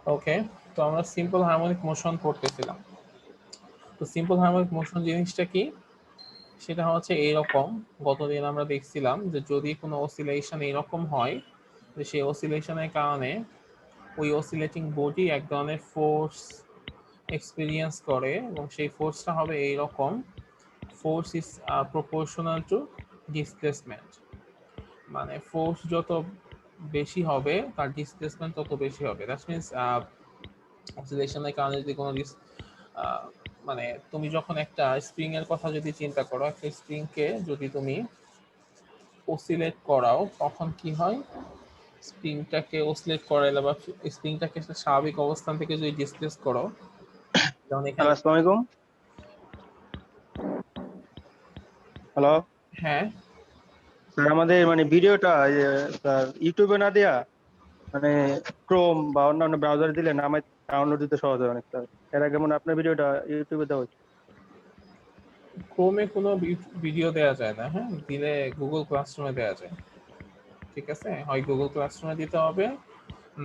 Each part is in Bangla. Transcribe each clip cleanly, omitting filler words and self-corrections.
ওকে, তো আমরা সিম্পল হারমোনিক মোশন পড়তেছিলাম। তো সিম্পল হারমোনিক মোশন জিনিসটা কি? সেটা হচ্ছে এইরকম। গতদিন আমরা দেখছিলাম যে যদি কোনো অসিলেশন এরকম হয়, যে সেই অসিলেশনের কারণে ওই অসিলেটিং বডি এক ধরনের ফোর্স এক্সপেরিয়েন্স করে এবং সেই ফোর্সটা হবে এইরকম। Force is proportional to displacement. মানে ফোর্স যত বেশি হবে তার ডিসপ্লেসমেন্ট তত বেশি হবে। দ্যাট মিনস অসিলেশনের কারণে যদি কোনো মানে তুমি যখন একটা স্প্রিং এর কথা যদি চিন্তা করো, একটা স্প্রিংকে যদি তুমি অসিলেট করাও তখন কি হয়, স্প্রিংটাকে অসিলেট করাইলে বা স্প্রিংটাকে স্বাভাবিক অবস্থান থেকে যদি ডিসপ্লেস করো, যেমন এখানে। হ্যালো, আসসালামু আলাইকুম। হ্যালো হ্যাঁ, স্যার, আমাদের মানে ভিডিওটা স্যার ইউটিউবে না দেয়া মানে ক্রোম বা অন্যান্য ব্রাউজার দিলে না আমার ডাউনলোড দিতে সহজ হয় অনেক স্যার। এর আগে মানে আপনার ভিডিওটা ইউটিউবে দেওয়া হয়েছে। ক্রোমে কোনো ভিডিও দেওয়া যায় না, হ্যাঁ, দিলে গুগল ক্লাসরুমে দেওয়া যায়। ঠিক আছে, হয় গুগল ক্লাসরুমে দিতে হবে,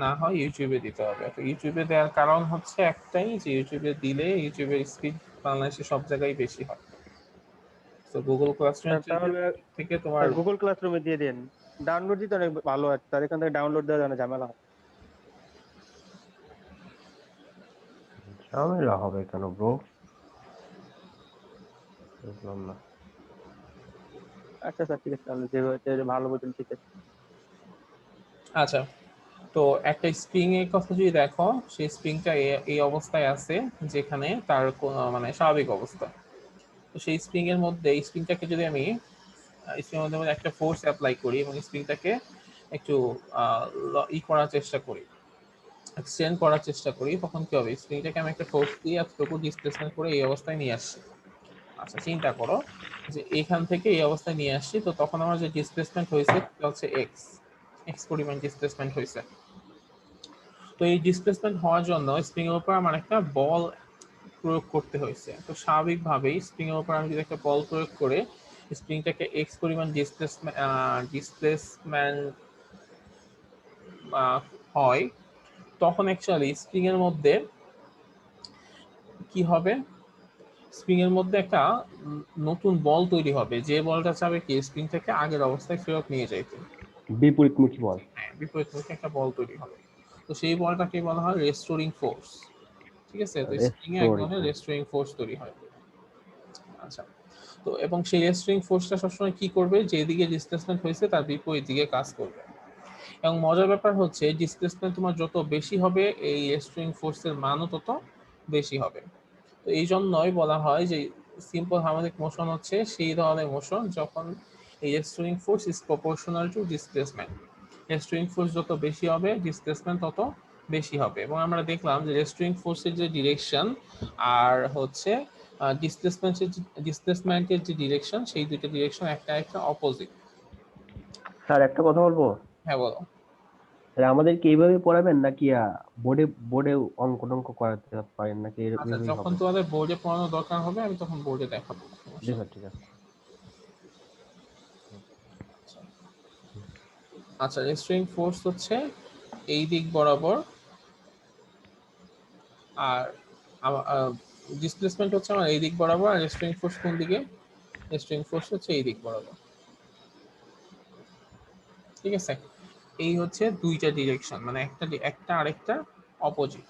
না হয় ইউটিউবে দিতে হবে। তো ইউটিউবে দেওয়ার কারণ হচ্ছে একটাই, যে ইউটিউবে দিলে ইউটিউবের স্পিড বাংলাদেশে সব জায়গায় বেশি হয়। তো গুগল ক্লাসরুমের স্যার তাহলে থেকে তোমার। স্যার গুগল ক্লাসরুমে দিয়ে দেন। ডাউনলোড দিতে অনেক ভালো হয় স্যার, এখান থেকে ডাউনলোড দেওয়া যায় না, ঝামেলা হয়। ঝামেলা হবে কেন ব্রো? বুঝলাম না। আচ্ছা স্যার, ঠিক আছে, তাহলে যে ভালো বলছেন, ঠিক আছে। আচ্ছা, তো একটা স্প্রিং এর কথা যদি দেখো, সেই স্প্রিংটা এই অবস্থায় আছে যেখানে তার মানে স্বাভাবিক অবস্থা। তো সেই স্প্রিং এর মধ্যে স্প্রিংটাকে যদি আমি স্প্রিং এর মধ্যে একটা ফোর্স অ্যাপ্লাই করি এবং স্প্রিংটাকে একটু করার চেষ্টা করি, এক্সটেন্ড করার চেষ্টা করি, তখন কি হবে, স্প্রিংটাকে আমি একটা ফোর্স দিয়ে এতটুকু ডিসপ্লেসমেন্ট করে এই অবস্থায় নিয়ে আসছি। আচ্ছা, চিন্তা করো যে এখান থেকে এই অবস্থায় নিয়ে আসছি, তো তখন আমার যে ডিসপ্লেসমেন্ট হয়েছে সেটা হচ্ছে এক্স, এক্স পরিমাণ ডিসপ্লেসমেন্ট হয়েছে। তো এই ডিসপ্লেসমেন্ট হওয়ার জন্য স্প্রিং এর উপর আমার একটা বল প্রয়োগ করতে হয়েছে। তো স্বাভাবিকভাবেই স্প্রিং এর উপর আমি যদি একটা বল প্রয়োগ করে স্প্রিংটাকে এক্স পরিমাণ ডিসপ্লেসমেন্ট হয়, তখন অ্যাকচুয়ালি স্প্রিং এর মধ্যে কি হবে, স্প্রিং এর মধ্যে একটা নতুন বল তৈরি হবে, যে বলটা চাবে কি স্প্রিংটাকে আগের অবস্থায় ফেরত নিয়ে যাইতে। বিপরীতমুখী বল। হ্যাঁ, বিপরীতমুখী একটা বল তৈরি হবে। তো সেই বলটাকে বলা হয় রেস্টোরিং ফোর্স। ঠিক আছে, তো স্প্রিং এ এক রেস্টোরিং। ধরনের রেস্টোরিং ফোর্স তৈরি হয়। আচ্ছা, তো এবং সেই রেস্টোরিং ফোর্সটা সবসময় কি করবে, যেদিকে ডিসপ্লেসমেন্ট হয়েছে তার বিপরীত দিকে কাজ করবে। এবং মজার ব্যাপার হচ্ছে ডিসপ্লেসমেন্ট তোমার যত বেশি হবে এই রেস্টোরিং ফোর্সের মানও তত বেশি হবে। তো এই জন্যই বলা হয় যে সিম্পল হারমোনিক মোশন হচ্ছে সেই ধরনের মোশন যখন এই restoring force is proportional to displacement. Restoring force যত বেশি হবে ডিসপ্লেসমেন্ট তত বেশি হবে। এবং আমরা দেখলাম যে রেস্টোরিং ফোর্সের যে ডিরেকশন আর হচ্ছে ডিসপ্লেসমেন্টের যে ডিরেকশন, সেই দুটো ডিরেকশন একটা একটা অপোজিট। স্যার একটা কথা বলবো। হ্যাঁ, বলো। স্যার আমাদেরকে এইভাবে পড়াবেন নাকি বোর্ডে বোর্ডে অঙ্ক টঙ্ক করাতে পারেন নাকি আচ্ছা, এভাবেই যখন হবে? তোমাদের বোর্ডে পড়ানো দরকার হবে আমি তখন বোর্ডে দেখাবো, জি সমস্যা স্যার, নেই। ঠিক আছে। আচ্ছা, রেস্ট্রিং ফোর্স হচ্ছে এই দিক বরাবর, আর ডিসপ্লেসমেন্ট হচ্ছে আমার এই দিক বরাবর, আর রেস্ট্রিং ফোর্স কোন দিকে, রেস্ট্রিং ফোর্স হচ্ছে এই দিক বরাবর। ঠিক আছে, এই হচ্ছে দুইটা ডিরেকশন, মানে একটা আরেকটা অপোজিট।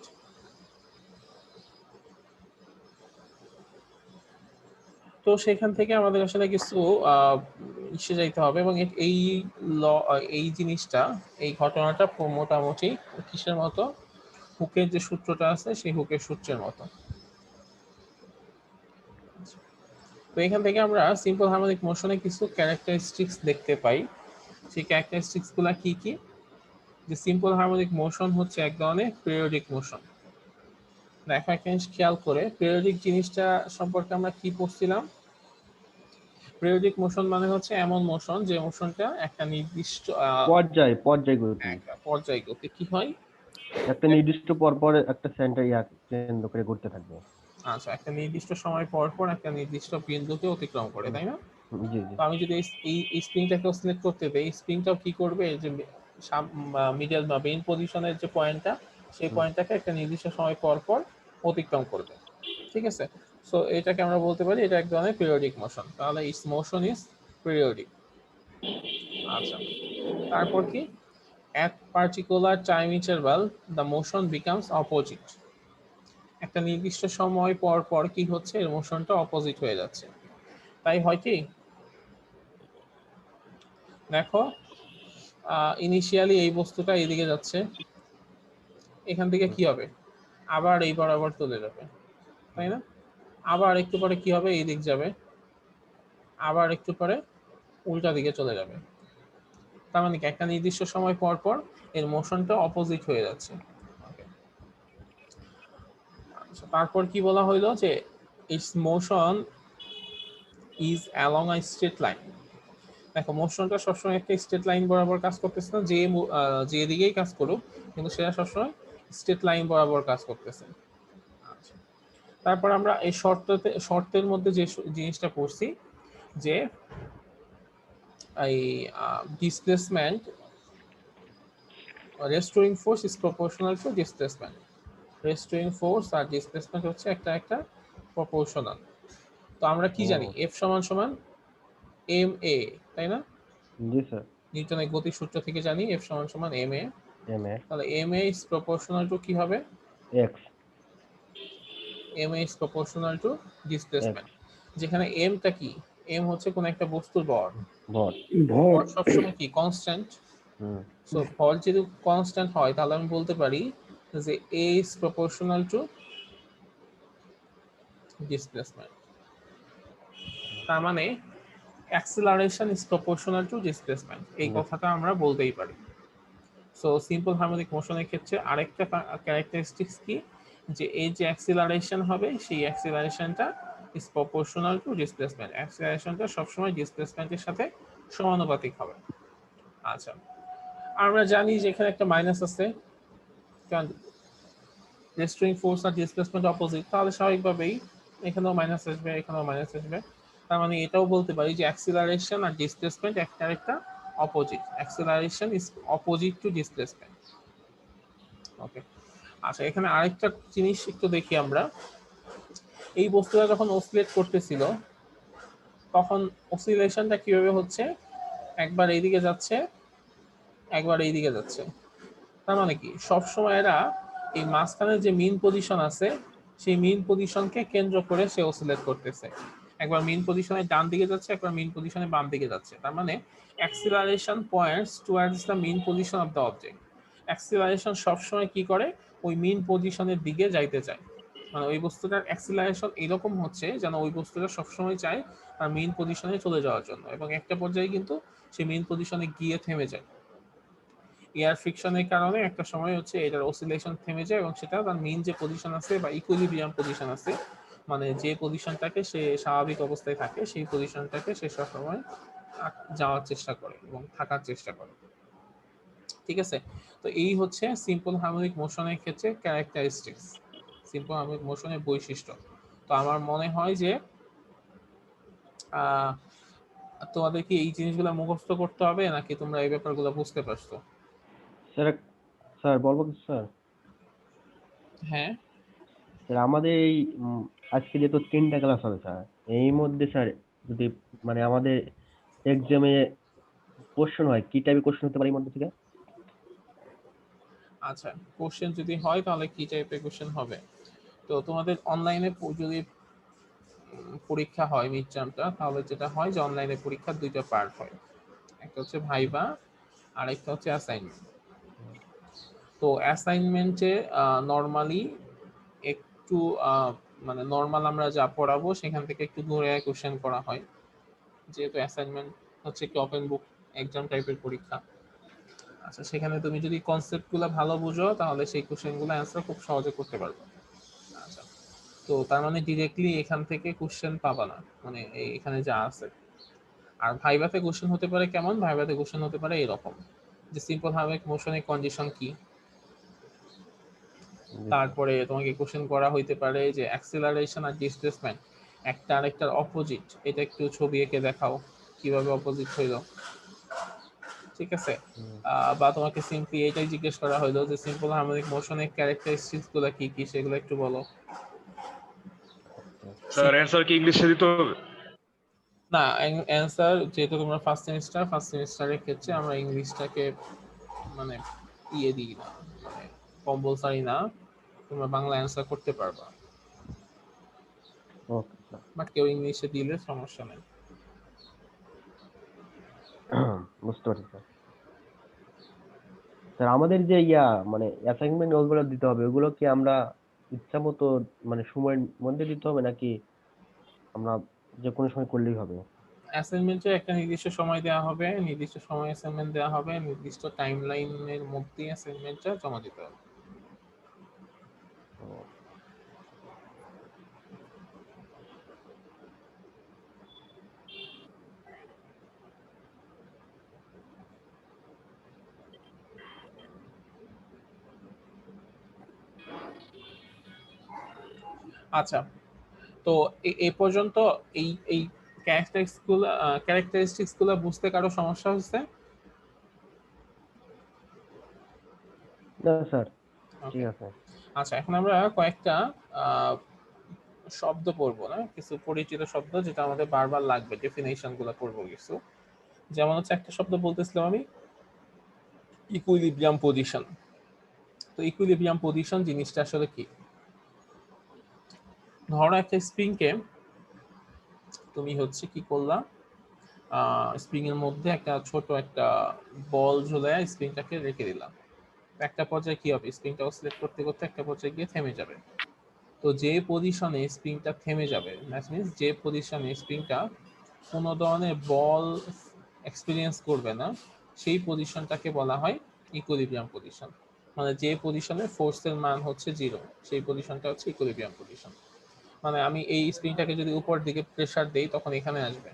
তো সেখান থেকে আমাদের আসলে কিছু ইসে যাইতে হবে, এবং এই ল এই জিনিসটা, এই ঘটনাটা মোটামুটি কিসের মতো, হুকের যে সূত্রটা আছে সেই হুকের সূত্রের মতো। তো এখান থেকে আমরা সিম্পল হারমোনিক মোশনে কিছু ক্যারেক্টারিস্টিক্স দেখতে পাই। সেই ক্যারেক্টারিস্টিক্স গুলা কি কি, যে সিম্পল হারমোনিক মোশন হচ্ছে এক ধরনের পিরিয়ডিক মোশন। দেখো একটা জিনিস খেয়াল করে, পিরিয়ডিক জিনিসটা সম্পর্কে আমরা কি পড়ছিলাম। পিরিয়ডিক মোশন মানে হচ্ছে এমন মোশন যে মোশনটা একটা নির্দিষ্ট পর্যায়গতি। একটা পর্যায়গতি কি হয়। একটা নির্দিষ্ট পর পর একটা সেন্টার কেন্দ্র করে ঘুরতে থাকবে। আচ্ছা, একটা নির্দিষ্ট সময় পর পর একটা নির্দিষ্ট বিন্দুকে অতিক্রম করে, হুম, তাই না? জি জি। তো আমি যদি এই স্প্রিংটাকে সিলেক্ট করতে দেই, স্প্রিংটাও কি করবে, যে মিডল বা মেইন পজিশনের যে পয়েন্টটা সেই পয়েন্টটাকে একটা নির্দিষ্ট সময় পর পর অতিক্রম করবে। ঠিক আছে, সো এটাকে আমরা বলতে পারি এটা এক ধরনের পিরিয়ডিক মোশন। তাহলে ইটস মোশন ইজ পিরিয়ডিক। আচ্ছা, তারপর কি, at particular time interval the motion becomes opposite। একটা নির্দিষ্ট সময় পর পর কি হচ্ছে, এর মোশনটা অপোজিট হয়ে যাচ্ছে। তাই হয় কি, দেখো ইনিশিয়ালি এই বস্তুটা এইদিকে যাচ্ছে, এখান থেকে কি হবে, আবার এই বরাবর চলে যাবে, তাই না? আবার একটু পরে কি হবে, এই দিক যাবে, আবার একটু পরে উল্টা দিকে চলে যাবে। তার মানে কি, একটা নির্দিষ্ট সময় পর পর এর মোশনটা অপোজিট হয়ে যাচ্ছে। Okay. আচ্ছা, তারপর কি বলা হইলো যে it's motion is along a straight line. দেখো মোশনটা সবসময় একটা স্ট্রেট লাইন বরাবর কাজ করতেছে না, যে দিকেই কাজ করুক কিন্তু সেটা সবসময় স্ট্রেট লাইন বরাবর কাজ করতেছে। আচ্ছা, তারপর আমরা এই শর্তের মধ্যে যে জিনিসটা পড়ছি যে এই displacement restoring force is proportional to displacement. Restoring force আর ডিসপ্লেসমেন্ট হচ্ছে একটা প্রপোর্শনাল। তো আমরা কি জানি, এফ সমান সমান এম এ, তাই না? জি স্যার। নিউটনের গতির সূত্র থেকে জানি এফ সমান সমান এম এ। এম এ তাহলে m a is proportional to কি হবে, x. M a is proportional to x displacement. যেখানে এমটা কি, এম হচ্ছে কোন একটা বস্তুর ভর, ভর। ভর সবসময় কি কনস্ট্যান্ট। হুম। সো ভর যদি কনস্ট্যান্ট হয় তাহলে আমি বলতে পারি যে এ ইজ প্রপোর্শনাল টু ডিসপ্লেসমেন্ট। তার মানে acceleration is proportional to displacement, এই কথাটা আমরা বলতেই পারি। সো সিম্পল হারমোনিক মোশনের ক্ষেত্রে আরেকটা ক্যারেক্টারিস্টিক্স কি, যে এই যে অ্যাক্সিলারেশন হবে সেই অ্যাক্সিলারেশনটা ইজ প্রপোর্শনাল টু ডিসপ্লেসমেন্ট। অ্যাক্সিলারেশনটা সবসময় ডিসপ্লেসমেন্টের সাথে সমানুপাতিক হবে। আচ্ছা, আমরা জানি যে এখানে একটা মাইনাস আছে, কারণ রেস্ট্রিং ফোর্স আর ডিসপ্লেসমেন্ট অপোজিট, তাহলে স্বাভাবিকভাবেই এখানেও মাইনাস আসবে, এখানেও মাইনাস আসবে। তার মানে এটাও বলতে পারি যে অ্যাক্সিলারেশন আর ডিসপ্লেসমেন্ট একটা opposite. Acceleration is opposite to displacement. Okay, আচ্ছা এখানে আরেকটা জিনিস একটু দেখি আমরা। এই বস্তুটা যখন অসিলেট করতেছিল তখন অসিলেশনটা কিভাবে হচ্ছে, একবার এইদিকে যাচ্ছে একবার এইদিকে যাচ্ছে। তার মানে কি, সবসময় এরা এই মাঝখানে যে মিন পজিশন আছে সেই মিন পজিশনকে কেন্দ্র করে সে অসিলেট করতেছে। একবার মিন পজিশনে ডান দিকে যাচ্ছে, একবার মিন পজিশনে বাম দিকে যাচ্ছে। তার মানে acceleration points towards the mean position of the object. Acceleration সবসময় কি করে, ওই মিন পজিশনের দিকে যাইতে চায়। মানে ওই বস্তুটার অ্যাক্সিলারেশন এরকম হচ্ছে যেন ওই বস্তুটা সবসময় চায় তার মেইন পজিশনে চলে যাওয়ার জন্য, এবং একটা পর্যায়ে কিন্তু সে মেইন পজিশনে গিয়ে থেমে যায়। এয়ার ফ্রিকশনের কারণে একটা সময় হচ্ছে এটার অসিলেশন থেমে যায় এবং সেটা তার মেইন যে পজিশন আছে বা ইকুইলিব্রিয়াম পজিশন আছে, মানে যে পজিশনটাকে সে স্বাভাবিক অবস্থায় থাকে সেই পজিশনটাকে সে সবসময় যাওয়ার চেষ্টা করে এবং থাকার চেষ্টা করে। ঠিক আছে, তো এই হচ্ছে সিম্পল হারমোনিক মোশনের ক্ষেত্রে ক্যারেক্টারিস্টিক্স, সিম্পল হারমোনিক মোশনের বৈশিষ্ট্য। তো আমার মনে হয় যে আহ তোমাদের কি এই জিনিসগুলো মুখস্থ করতে হবে নাকি তোমরা এই ব্যাপারগুলো বুঝতে পারছো? স্যার স্যার বলবো কি স্যার? হ্যাঁ, স্যার আমাদের এই আজকে যেহেতু 3টা ক্লাস হবে স্যার, এই মধ্যে স্যার যদি মানে আমাদের এক্সামে কোশ্চেন হয়, কি টাইপের কোশ্চেন হতে পারে এর মধ্যে থেকে? আচ্ছা কোশ্চেন যদি হয় তাহলে কি টাইপের কোশ্চেন হবে? তো তোমাদের অনলাইনে যদি পরীক্ষা হয় মিড টার্মটা, তাহলে যেটা হয় যে অনলাইনে পরীক্ষার দুইটা পার্ট হয়, একটা হচ্ছে ভাইবা আর একটা হচ্ছে অ্যাসাইনমেন্ট। তো অ্যাসাইনমেন্টে নর্মালি একটু মানে নর্মাল আমরা যা পড়াবো সেখান থেকে একটু দূরে কোশ্চেন করা হয়, যেহেতু অ্যাসাইনমেন্ট হচ্ছে কি ওপেন বুক এক্সাম টাইপের পরীক্ষা। আচ্ছা, সেখানে তুমি যদি কনসেপ্টগুলো ভালো বুঝো তাহলে সেই কোশ্চেনগুলো অ্যান্সার খুব সহজে করতে পারবে। আচ্ছা, তো তার মানে ডিরেক্টলি এখান থেকে কোশ্চেন পাবা না, মানে এখানে যা আছে। আর ভাইভাতে কোশ্চেন হতে পারে কেমন, ভাইভাতে কোশ্চেন হতে পারে এরকম যে সিম্পল হার্মোনিক মোশনের কন্ডিশন কি, জি স্যার। তারপরে তোমাকে কোশ্চেন করা হইতে পারে যে অ্যাক্সিলারেশন আর ডিসপ্লেসমেন্ট একটা আরেকটার অপোজিট, এটা একটু ছবি এঁকে দেখাও কিভাবে অপোজিট হইলো। ঠিক আছে? হুম। বা তোমাকে সিম্পলি এটাই জিজ্ঞেস করা হলো যে সিম্পল হারমোনিক মোশনের ক্যারেক্টারিস্টিক্স গুলো কি কি সেগুলো একটু বলো। স্যার অ্যান্সার কি ইংলিশে দিতে হবে? না, অ্যান্সার যেহেতু তোমরা ফার্স্ট সেমিস্টারের ক্ষেত্রে আমরা ইংলিশটাকে মানে দিই না, মানে কম্পালসারি না, তোমরা বাংলা অ্যান্সার করতে পারবা, ওকে স্যার। বাট কেউ ইংলিশে দিলে সমস্যা নেই। বুঝতে পারছি স্যার। স্যার আমাদের যে মানে অ্যাসাইনমেন্ট ওগুলো দিতে হবে, ওগুলো কি আমরা ইচ্ছা মতো মানে সময়ের মধ্যে দিতে হবে, নাকি আমরা যে কোনো সময় করলেই হবে? অ্যাসাইনমেন্টে একটা নির্দিষ্ট সময় দেওয়া হবে, নির্দিষ্ট সময় অ্যাসাইনমেন্ট দেওয়া হবে, নির্দিষ্ট টাইমলাইনের মধ্যেই অ্যাসাইনমেন্টটা জমা দিতে হবে। ও, আচ্ছা, তো এ পর্যন্ত এই এই ক্যারেক্টারিস্টিক্স গুলো বুঝতে কারো সমস্যা হচ্ছে? না স্যার, ঠিক ওকে, আছে। আচ্ছা, এখন আমরা কয়েকটা আহ, শব্দ পড়বো না, কিছু পরিচিত শব্দ যেটা আমাদের বারবার লাগবে, ডেফিনেশন গুলো পড়বো কিছু। যেমন হচ্ছে একটা শব্দ বলতেছিলাম আমি, ইকুইলিব্রিয়াম পজিশন। তো ইকুইলিব্রিয়াম পজিশন জিনিসটা আসলে কি? ধরো একটা স্প্রিং কে তুমি হচ্ছে কি করলা, স্প্রিং এর মধ্যে একটা ছোট একটা বল ঝুলায় স্প্রিংটাকে রেখে দিলাম। একটা পর্যায়ে কি হবে, স্প্রিংটা অসিলেট করতে করতে একটা পর্যায়ে গিয়ে থেমে যাবে। তো যে পজিশনে স্প্রিংটা থেমে যাবে, দ্যাট মিন্স যে পজিশনে স্প্রিংটা কোনো ধরনের বল এক্সপিরিয়েন্স করবে না, সেই পজিশনটাকে বলা হয় ইকুইলিব্রিয়াম পজিশন। মানে যে পজিশনে ফোর্সের মান হচ্ছে 0, সেই পজিশনটা হচ্ছে ইকুইলিব্রিয়াম পজিশন। মানে আমি এই স্প্রিংটাকে যদি উপর দিকে প্রেসার দেই তখন এখানে আসবে,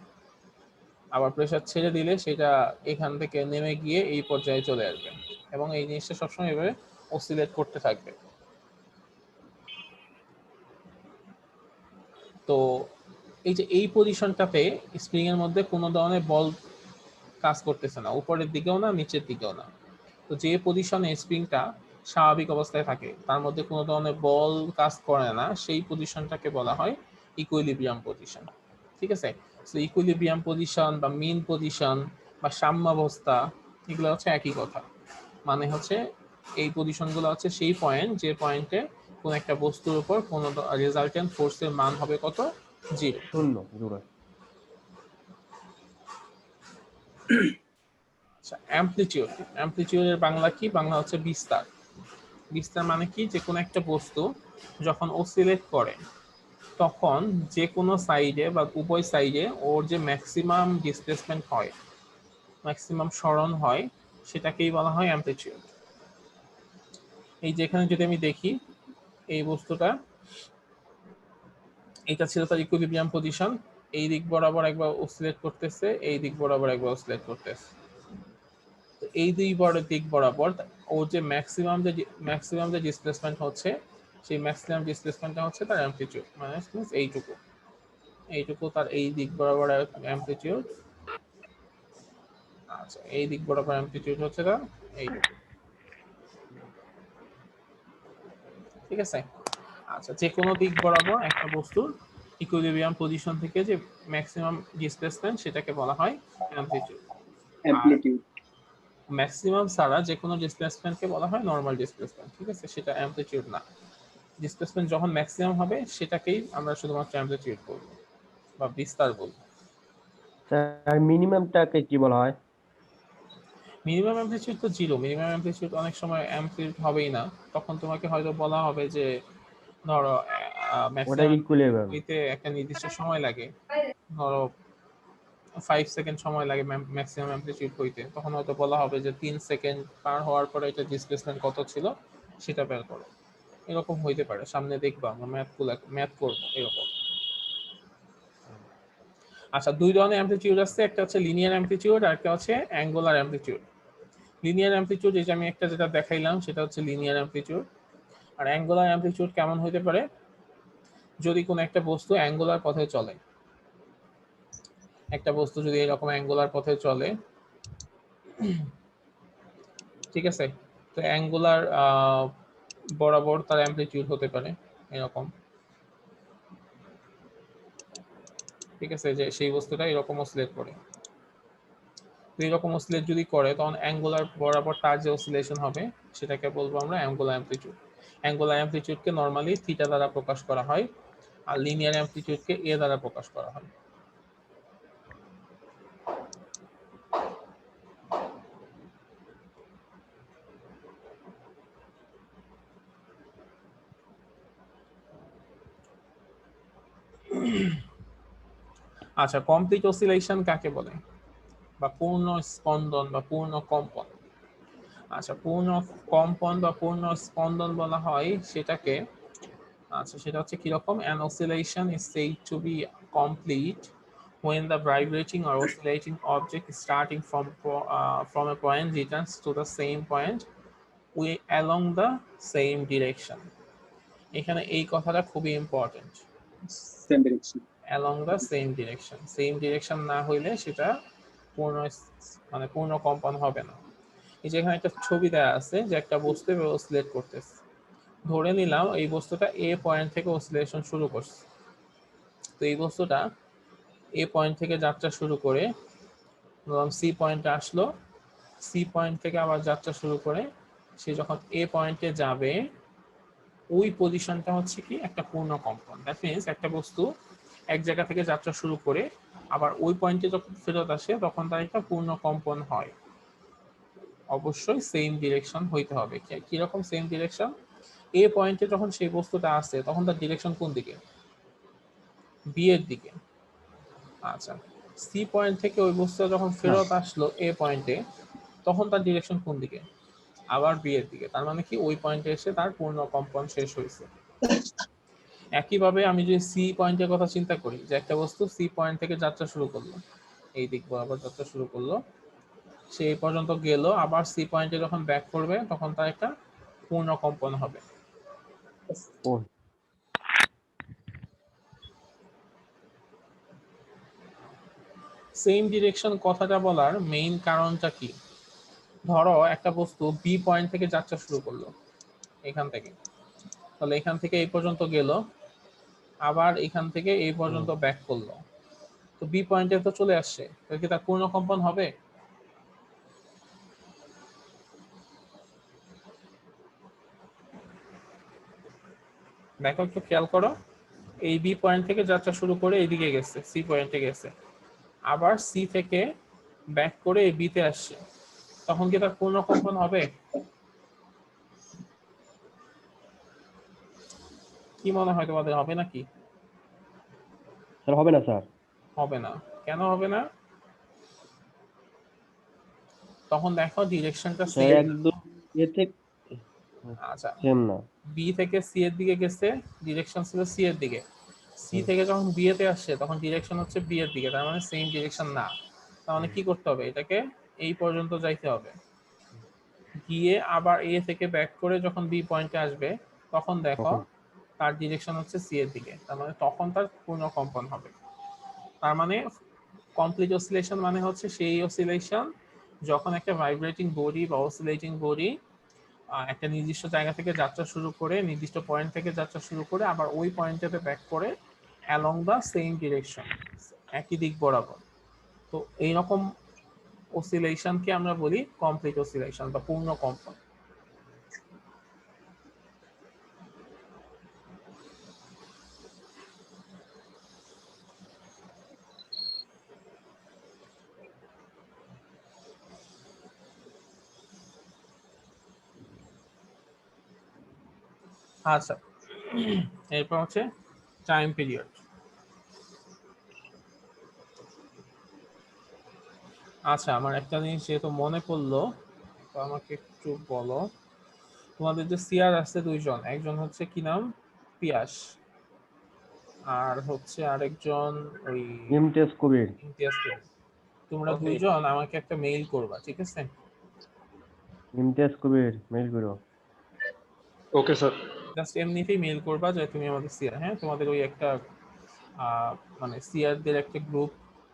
আবার প্রেসার ছেড়ে দিলে সেটা এখান থেকে নেমে গিয়ে এই পর্যায়ে চলে আসবে, এবং এই জিনিসটা সবসময় এভাবে অসিলেট করতে থাকবে। তো এই যে এই পজিশনটাতে স্প্রিং এর মধ্যে কোনো ধরনের বল কাজ করতেছে না, উপরের দিকেও না নিচের দিকেও না। তো যে পজিশনে স্প্রিংটা স্বাভাবিক অবস্থায় থাকে, তার মধ্যে কোনো ধরনের বল কাজ করে না, সেই পজিশনটাকে বলা হয় ইকুইলিব্রিয়াম পজিশন। ঠিক আছে? সো ইকুইলিব্রিয়াম পজিশন বা মিন পজিশন বা সাম্যাবস্থা, এগুলো হচ্ছে একই কথা। মানে হচ্ছে এই পজিশনগুলো হচ্ছে সেই পয়েন্ট, যে পয়েন্টে কোন একটা বস্তুর উপর কোন রেজাল্টেন্ট ফোর্সের মান হবে কত, 0। শূন্য জোড়া। আচ্ছা, অ্যামপ্লিটিউড। অ্যামপ্লিটিউডের বাংলা কি? বাংলা হচ্ছে বিস্তার। বিস্তার মানে কি? যে কোনো একটা বস্তু যখন অসিলেট করে তখন যে কোনো সাইডে বা উভয় সাইডে ওর যে ম্যাক্সিমাম ডিসপ্লেসমেন্ট হয়, ম্যাক্সিমাম সরণ হয়, সেটাকেই বলা হয় অ্যামপ্লিটিউড। এই যেখানে যদি আমি দেখি এই বস্তুটা, এটা ছিল তার ইকুইলিব্রিয়াম পজিশন, এই দিক বরাবর একবার অসিলেট করতেছে, এই দিক বরাবর একবার অসিলেট করতেছে। তো এই দুই দিক বরাবর ওর যে ম্যাক্সিমাম যে ডিসপ্লেসমেন্ট হচ্ছে, সেই ম্যাক্সিমাম ডিসপ্লেসমেন্টটা হচ্ছে তার অ্যামপ্লিটিউড, মানে এইটুকু, এইটুকু তার এই দিক বরাবর অ্যামপ্লিটিউড। আচ্ছা, এই দিক বরাবর অ্যামপ্লিটিউড হচ্ছে তার এইটুকু। ঠিক আছে? আচ্ছা, যে কোনো দিক বরাবর একটা বস্তুর ইকুইলিব্রিয়াম পজিশন থেকে যে ম্যাক্সিমাম ডিসপ্লেসমেন্ট, সেটাকে বলা হয় অ্যামপ্লিটিউড। আর ম্যাক্সিমাম ছাড়া যে কোনো ডিসপ্লেসমেন্টকে বলা হয় নরমাল ডিসপ্লেসমেন্ট। ঠিক আছে? সেটা অ্যামপ্লিটিউড না। ডিসপ্লেসমেন্ট যখন ম্যাক্সিমাম হবে সেটাকেই আমরা শুধুমাত্র অ্যামপ্লিটিউড বলবো বা বিস্তার বলবো। স্যার মিনিমামটাকে কি বলা হয়? মিনিমাম অ্যামপ্লিটিউড তো 0। মিনিমাম অ্যামপ্লিটিউড অনেক সময় অ্যামপ্লিটিউড হবেই না, তখন তোমাকে হয়তো বলা হবে যে ধরো ওটা ম্যাক্সিমাম ইকুইলিব্রিয়াম। হইতে একটা নির্দিষ্ট সময় লাগে, ধরো 5 সেকেন্ড সময় লাগে ম্যাক্সিমাম অ্যামপ্লিটিউড হইতে, তখন হয়তো বলা হবে যে 3 সেকেন্ড পার হওয়ার পরে এটা ডিসপ্লেসমেন্ট কত ছিল সেটা বের করো। এরকম হইতে পারে, সামনে দেখবা আমরা ম্যাথ করবো এরকম। আচ্ছা, দুই ধরনের অ্যামপ্লিটিউড আছে, একটা হচ্ছে লিনিয়ার অ্যামপ্লিটিউড আর একটা হচ্ছে অ্যাঙ্গুলার অ্যামপ্লিটিউড। লিনিয়ার অ্যামপ্লিটিউড, এই যে আমি একটা যেটা দেখাইলাম সেটা হচ্ছে লিনিয়ার অ্যামপ্লিটিউড। আর অ্যাঙ্গুলার অ্যামপ্লিটিউড কেমন হইতে পারে? যদি কোনো একটা বস্তু অ্যাঙ্গুলার পথে চলে, একটা বস্তু যদি এরকম অ্যাঙ্গুলার পথে চলে, ঠিক আছে, তো অ্যাঙ্গুলার বরাবর তার অ্যামপ্লিটিউড হতে পারে এরকম, ঠিক আছে, যে সেই বস্তুটা এরকম অসিলেট করে। তো এরকম অসিলেট যদি করে তখন অ্যাঙ্গুলার বরাবর তার যে অসিলেশন হবে সেটাকে বলবো আমরা অ্যাঙ্গুলার অ্যামপ্লিটিউড। অ্যাঙ্গুলার অ্যামপ্লিটিউডকে নরমালি থিটা দ্বারা প্রকাশ করা হয়, আর লিনিয়ার অ্যামপ্লিটিউডকে এ দ্বারা প্রকাশ করা হয়। আচ্ছা, কমপ্লিট অসিলেশন কাকে বলে, বা পূর্ণ স্পন্দন বা পূর্ণ কম্পন? আচ্ছা, পূর্ণ কম্পন বা পূর্ণ স্পন্দন বলা হয় সেটাকে, আচ্ছা সেটা হচ্ছে কিরকম, an oscillation is said to be complete when the vibrating or oscillating object starting from a point returns to the same point along the same direction। এখানে এই কথাটা খুবই important, same direction. along the same direction, same direction না হইলে সেটা পূর্ণ মানে পূর্ণ কম্পন হবে না। এই যে এখানে একটা ছবি দেওয়া আছে যে একটা বস্তু অসিলেট করতেছে, ধরে নিলাম এই বস্তুটা এ পয়েন্ট থেকে অসিলেশন শুরু করছে। তো এই বস্তুটা এ পয়েন্ট থেকে যাত্রা শুরু করে ধরলাম সি পয়েন্টে আসলো, সি পয়েন্ট থেকে আবার যাত্রা শুরু করে সে যখন এ পয়েন্টে যাবে ওই পজিশনটা হচ্ছে কি একটা পূর্ণ কম্পন। দ্যাট মিনস একটা বস্তু এক জায়গা থেকে যাত্রা শুরু করে আবার ওই পয়েন্টে যখন ফেরত আসে তখন তার একটা পূর্ণ কম্পন হয়। অবশ্যই সেম ডিরেকশন হইতে হবে। কিরকম সেম ডিরেকশন? এ পয়েন্টে যখন সেই বস্তুটা আসে তখন তার ডিরেকশন কোন দিকে? বি এর দিকে। আচ্ছা, সি পয়েন্ট থেকে ওই বস্তুটা যখন ফেরত আসলো এ পয়েন্টে তখন তার ডিরেকশন কোন দিকে? আবার বি এর দিকে। তার মানে কি ওই পয়েন্টে এসে তার পূর্ণ কম্পন শেষ হয়েছে। একইভাবে আমি যদি সি পয়েন্টের কথা চিন্তা করি, যে একটা বস্তু সি পয়েন্ট থেকে যাত্রা শুরু করলো, এই দিক বরাবর যাত্রা শুরু করলো, সে এই পর্যন্ত গেল, আবার সি পয়েন্টে যখন ব্যাক করবে তখন তার একটা পূর্ণ কম্পন হবে। ও সেম ডিরেকশন কথাটা বলার মেইন কারণটা কি? ধরো একটা বস্তু বি পয়েন্ট থেকে যাত্রা শুরু করলো এখান থেকে, তাহলে এখান থেকে এই পর্যন্ত গেল, আবার এখান থেকে এই পর্যন্ত ব্যাক করলো, তো বি পয়েন্টে তো চলে আসছে, তাহলে কি তার পূর্ণ কম্পন হবে? দেখো একটু খেয়াল করো, এই বি পয়েন্ট থেকে যাত্রা শুরু করে এইদিকে গেছে, সি পয়েন্টে গেছে, আবার সি থেকে ব্যাক করে এই বিতে আসছে, তখন কি তার পূর্ণ কম্পন হবে? কি মনে হয় তোমাদের, হবে নাকি? স্যার হবে না স্যার। হবে না। কেন হবে না? তখন দেখো ডিরেকশনটা স্যার সেম। একদম এ থেকে আচ্ছা, সেম না। বি থেকে সি এর দিকে গেছে, ডিরেকশন ছিল সি এর দিকে, সি হুম। থেকে যখন বি এতে আসছে তখন ডিরেকশন হচ্ছে বি এর দিকে, তার মানে সেম ডিরেকশন না। তার মানে কি করতে হবে, এটাকে এই পর্যন্ত যাইতে হবে, গিয়ে আবার এ থেকে ব্যাক করে যখন বি পয়েন্টে আসবে তখন দেখো তখন তার ডিরেকশন হচ্ছে সি এর দিকে, তার মানে তখন তার পূর্ণ কম্পন হবে। তার মানে কমপ্লিট অসিলেশন মানে হচ্ছে সেই অসিলেশন যখন একটা ভাইব্রেটিং বডি বা অসিলেটিং বডি একটা নির্দিষ্ট জায়গা থেকে যাত্রা শুরু করে, নির্দিষ্ট পয়েন্ট থেকে যাত্রা শুরু করে আবার ওই পয়েন্টেতে ব্যাক করে অ্যালং দ্য সেম ডিরেকশন, একই দিক বরাবর। তো এইরকম অসিলেশনকে আমরা বলি কমপ্লিট অসিলেশন বা পূর্ণ কম্পন। আচ্ছা, এরপর হচ্ছে টাইম পিরিয়ড। আচ্ছা, আমার একটা জিনিস যেহেতু মনে পড়লো, তো আমাকে একটু বলো, তোমাদের যে সিআর আছে দুইজন, একজন হচ্ছে কি নাম, পিয়াস, আর হচ্ছে আরেকজন ওই ইমতিয়াজ কবির। ইমতিয়াজ কবির। তোমরা দুইজন আমাকে একটা মেইল করবা, ঠিক আছে? ইমতিয়াজ কবির মেইল করো। Okay sir. জাস্ট এমনিতেই মেইল করবা যে তুমি আমাদের সিআর, হ্যাঁ, তোমাদের ওই একটা মানে সিআরদের একটা গ্রুপ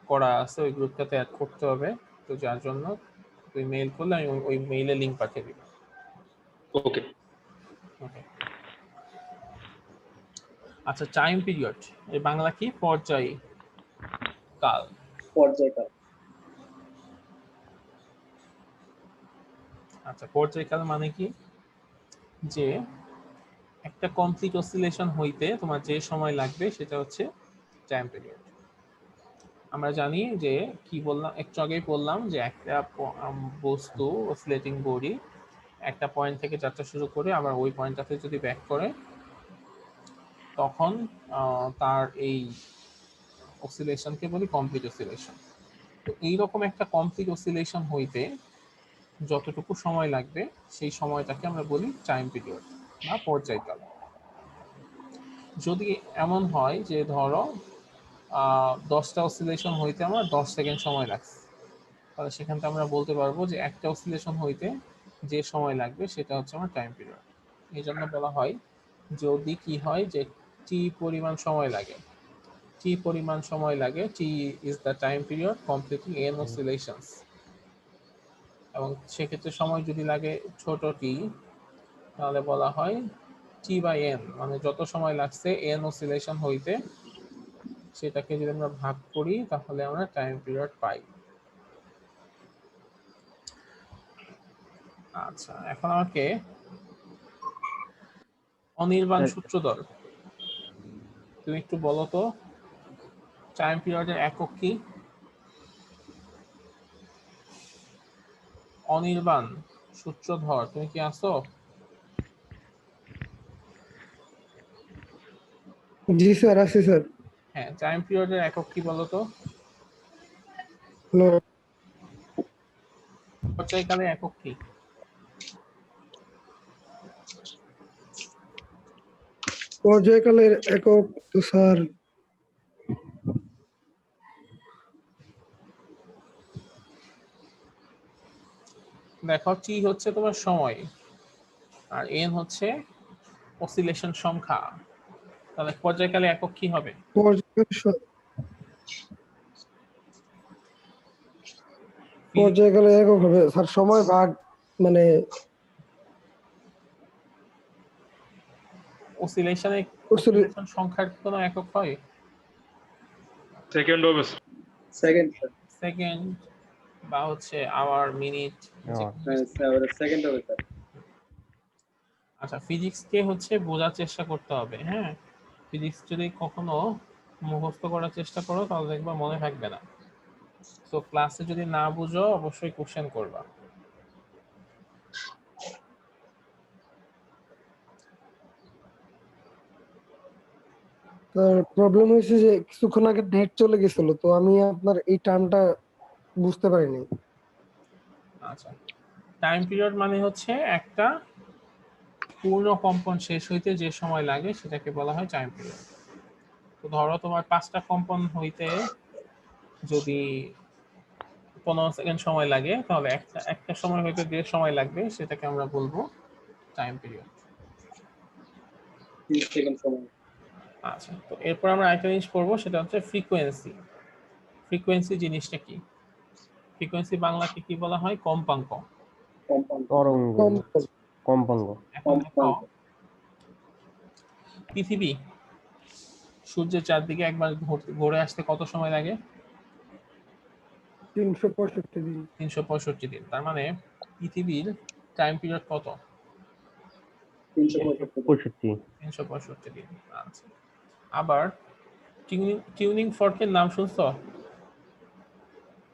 করা আছে, ওই গ্রুপটাতে অ্যাড করতে হবে, তো যার জন্য তুই মেইল করলে আমি ওই মেইলে লিংক পাঠিয়ে দিব। ওকে। ওকে। আচ্ছা, টাইম পিরিয়ড এর বাংলা কি? পর্যায় কাল। পর্যায়কাল। আচ্ছা, পর্যায়কাল মানে কি? যে একটা কমপ্লিট অসিলেশন হইতে তোমার যে সময় লাগবে সেটা হচ্ছে টাইম পিরিয়ড। আমরা জানি যে কি বললাম, একটু আগেই বললাম যে একটা বস্তু অসিলেটিং বডি একটা পয়েন্ট থেকে যাত্রা শুরু করে আবার ওই পয়েন্টটাতে যদি ব্যাক করে তখন তার এই অসিলেশনকে বলি কমপ্লিট অসিলেশন। তো এইরকম একটা কমপ্লিট অসিলেশন হইতে যতটুকু সময় লাগবে সেই সময়টাকে আমরা বলি টাইম পিরিয়ড বা পর্যায়কাল। যদি এমন হয় যে ধরো 10টা অসিলেশন হইতে আমার 10 সেকেন্ড সময় লাগছে, তাহলে সেখান থেকে আমরা বলতে পারবো যে একটা অসিলেশন হইতে যে সময় লাগবে সেটা হচ্ছে আমার টাইম পিরিয়ড। এই জন্য বলা হয় যদি কি হয় যে টি পরিমাণ সময় লাগে, টি পরিমাণ সময় লাগে, T is the time period completing n oscillations. এবং সেক্ষেত্রে সময় যদি লাগে ছোট টি, তাহলে বলা হয় টি বাই এন, মানে যত সময় লাগছে এন অসিলেশন হইতে সেটাকে যদি আমরা ভাগ করি তাহলে আমরা টাইম পিরিয়ড পাই। আচ্ছা, এখন আমাকে অনির্বাণ সূত্রধর তুমি একটু বলো তো টাইম পিরিয়ডের একক কি? অনির্বাণ সূত্রধর তুমি কি আছো? জি স্যার, আছি স্যার। হ্যাঁ, টাইম পিরিয়ডের একক কি বলো তো? হ্যালো, পর্যায়কালের একক কি? পর্যায়কালের একক তো স্যার দেখো, টি হচ্ছে তোমার সময় আর এন হচ্ছে অসিলেশন সংখ্যা, তাহলে পর্যায়কালে একক কি হবে? পর্যায়কালের একক হবে স্যার সময় ভাগ, মানে অসিলেশনে oscillate- অসিলেশন সংখ্যার কোনো একক হয়? সেকেন্ড হবে স্যার। Second sir. সেকেন্ড বা হচ্ছে আওয়ার, মিনিট। হ্যাঁ স্যার, সেকেন্ড হবে স্যার। আচ্ছা, ফিজিক্সকে হচ্ছে বোঝার চেষ্টা করতে হবে। হ্যাঁ, ফিজিক্স যদি কখনো মুখস্থ করার চেষ্টা করো তাহলে দেখবা মনে থাকবে না। তো ক্লাসে যদি না বুঝো অবশ্যই কোশ্চেন করবা। স্যার প্রবলেম হয়েছে যে কিছুক্ষণ আগে নেট চলে গেছিল, তো আমি আপনার এই টার্মটা বুঝতে পারিনি। আচ্ছা, টাইম পিরিয়ড মানে হচ্ছে একটা পূর্ণ কম্পন শেষ হইতে যে সময় লাগে সেটাকে বলা হয় টাইম পিরিয়ড। তো ধরো তোমার 5টা কম্পন হইতে যদি 15 সেকেন্ড সময় লাগে তাহলে একটা একটা সময় হইতে যে সময় লাগবে সেটাকে আমরা বলবো টাইম পিরিয়ড। 30 সেকেন্ড সময়। আচ্ছা, তো এরপর আমরা আরেকটা জিনিস পড়বো, সেটা হচ্ছে ফ্রিকোয়েন্সি। ফ্রিকোয়েন্সি জিনিসটা কি? ফ্রিকোয়েন্সি বাংলাতে কি বলা হয়? কম্পাঙ্ক। কম্পাউন্ড। তরঙ্গ, কম্পন কম্পাঙ্গ। এখন দেখো, পৃথিবী সূর্যের চারদিকে একবার ঘুরে আসতে কত সময় লাগে? 365 দিন। 365 দিন। তার মানে পৃথিবীর টাইম পিরিয়ড কত? 365। 365 দিন। আচ্ছা, আবার টিউনিং ফর্কের নাম শুনছো?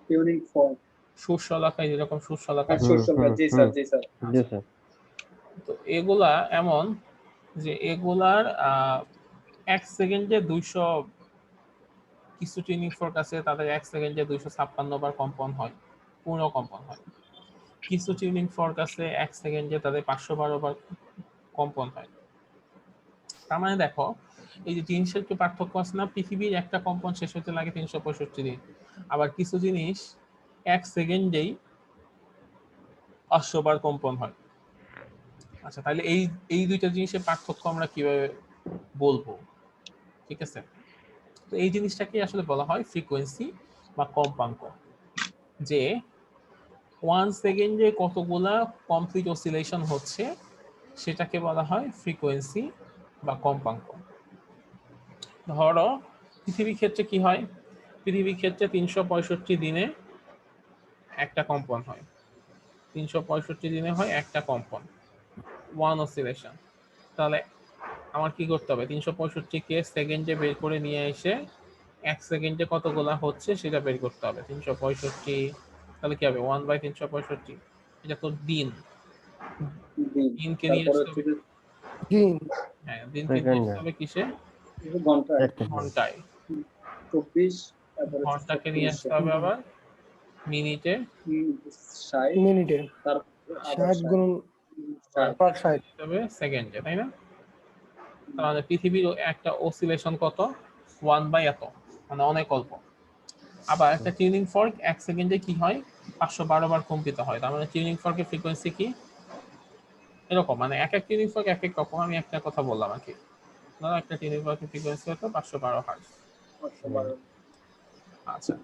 Tuning fork. সুর শলাকায় যেরকম সুর শলাকা। আর শস্যটা, জি স্যার, জি স্যার। জি স্যার। তো এগুলা এমন যে এগুলার 1 সেকেন্ডে 200 কিছু টিউনিং ফর্ক আছে তাদের 1 সেকেন্ডে 256 বার কম্পন হয়, পূর্ণ কম্পন হয়। কিছু টিউনিং ফর্ক আছে 1 সেকেন্ডে তাদের 512 বার কম্পন হয়। তার মানে দেখো, এই যে জিনিসের কি পার্থক্য আছে না? পৃথিবীর একটা কম্পন শেষ হতে লাগে 365 দিন, আবার কিছু জিনিস 1 সেকেন্ডেই 500 বার কম্পন হয়। আচ্ছা, তাহলে এই এই দুইটা জিনিসের পার্থক্য আমরা কিভাবে বলবো? ঠিক আছে, তো এই জিনিসটাকে আসলে বলা হয় ফ্রিকোয়েন্সি বা কম্পাঙ্ক। যে 1 সেকেন্ডে কতগুলা কমপ্লিট অসিলেশন হচ্ছে সেটাকে বলা হয় ফ্রিকোয়েন্সি বা কম্পাঙ্ক। ধরো পৃথিবীর ক্ষেত্রে কি হয়, পৃথিবীর ক্ষেত্রে 365 দিনে একটা কম্পন হয়, 365 দিনে হয় একটা কম্পন, 1 অসিলেশন। তাহলে আমার কি করতে হবে, 365-কে সেকেন্ডে বের করে নিয়ে এসে 1 সেকেন্ডে কতগুলা হচ্ছে সেটা বের করতে হবে। 365, তাহলে কি হবে 1/365, এটা তো দিন, দিন, দিনকে নিয়ে তারপরে আসতে হচ্ছে হবে, যে দিন। হ্যাঁ দিনকে নিয়ে সেকেন্ডে আসতে হবে কিসে, ঘন্টা, 1 সেকেন্ড। ঘন্টায়। 24, তারপরে হচ্ছে ঘন্টাকে নিয়ে আসতে হবে আবার মিনিটে, 60, মিনিটে তারপরে আবার 60 গুণ 60, পার 60। হবে সেকেন্ডে, তাই না? তাহলে পৃথিবীর একটা অসিলেশন কত, 1/এত, মানে অনেক অল্প। আবার একটা টিউনিং ফর্ক 1 সেকেন্ডে কি হয়, 512 বার কম্পিত হয়। তার মানে টিউনিং ফর্কের ফ্রিকোয়েন্সি কি এরকম, মানে এক এক টিউনিং ফর্ক এক এক রকম। আমি একটা কথা বললাম আর কি, ধরো একটা টিউনিং ফর্কের ফ্রিকোয়েন্সি হতো 512 হার্টজ। 512। আচ্ছা,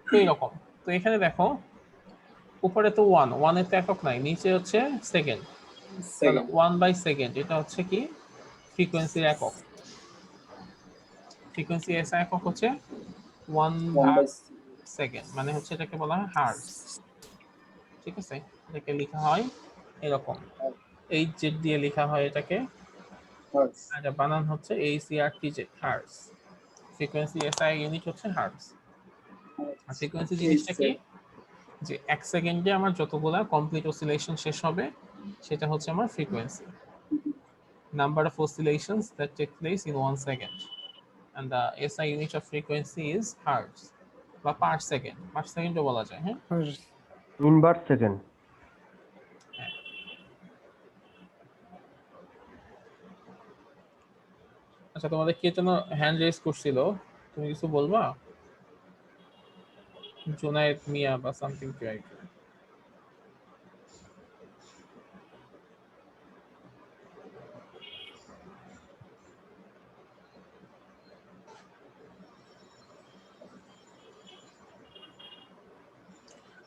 তো এইরকম। তো এখানে দেখো উপরে তো 1 এর তো একক নাই, নিচে হচ্ছে সেকেন্ড, তাহলে সেকেন্ড, 1/সেকেন্ড এটা হচ্ছে কি ফ্রিকোয়েন্সির একক। ফ্রিকোয়েন্সি এসআই একক হচ্ছে 1/সেকেন্ড, মানে হচ্ছে এটাকে বলা হয় হার্টজ। ঠিক আছে, এটাকে লেখা হয় এরকম, এইচ জেড দিয়ে লেখা হয় এটাকে, হার্টজ। আর এটা বানান হচ্ছে ACRTZ, hertz. Frequency SI unit হচ্ছে হার্টজ। আর ফ্রিকোয়েন্সি জিনিসটা কি, যে 1 সেকেন্ডে আমার যতগুলা কমপ্লিট অসিলেশন শেষ হবে সেটা হচ্ছে আমার frequency, number of oscillations that take place in 1 second, and the SI unit of frequency is hertz বা পার সেকেন্ড, পার সেকেন্ডও বলা যায়। হ্যাঁ, ইনভার্স সেকেন্ড। আচ্ছা তোমাদের কে যেন হ্যান্ড রেজ করছিল, তুমি কিছু বলবা? জুনায়েদ মিয়া বা সামথিং লাইক।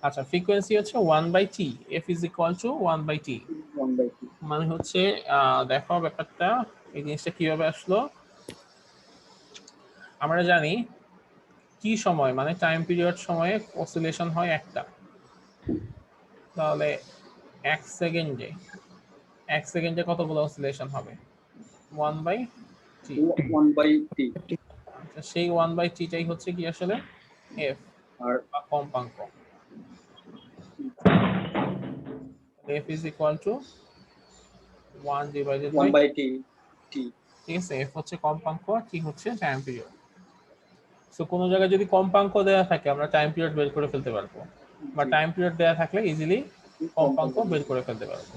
আচ্ছা, ফ্রিকোয়েন্সি হচ্ছে 1/t, f is equal to 1/t, 1/2। মানে হচ্ছে দেখো ব্যাপারটা, এই জিনিসটা কিভাবে আসলো। আমরা জানি কি সময় মানে টাইম পিরিয়ড সময়ে অসিলেশন হয় একটা, তাহলে 1 সেকেন্ডে, 1 সেকেন্ডে কতগুলো অসিলেশন হবে, 1/t। 1/t। আচ্ছা, সেই 1/t-টাই হচ্ছে কি আসলে f আর বা কম্পাঙ্ক। f is equal to 1 divided by, 1/t, t। ঠিক আছে, f হচ্ছে কম্পাঙ্ক আর t হচ্ছে টাইম পিরিয়ড। সো কোনো জায়গায় যদি কম্পাঙ্ক দেওয়া থাকে আমরা টাইম পিরিয়ড বের করে ফেলতে পারবো, বা জি, টাইম পিরিয়ড দেওয়া থাকলে ইজিলি কম্পাঙ্ক কম্পাঙ্ক বের করে ফেলতে পারবো।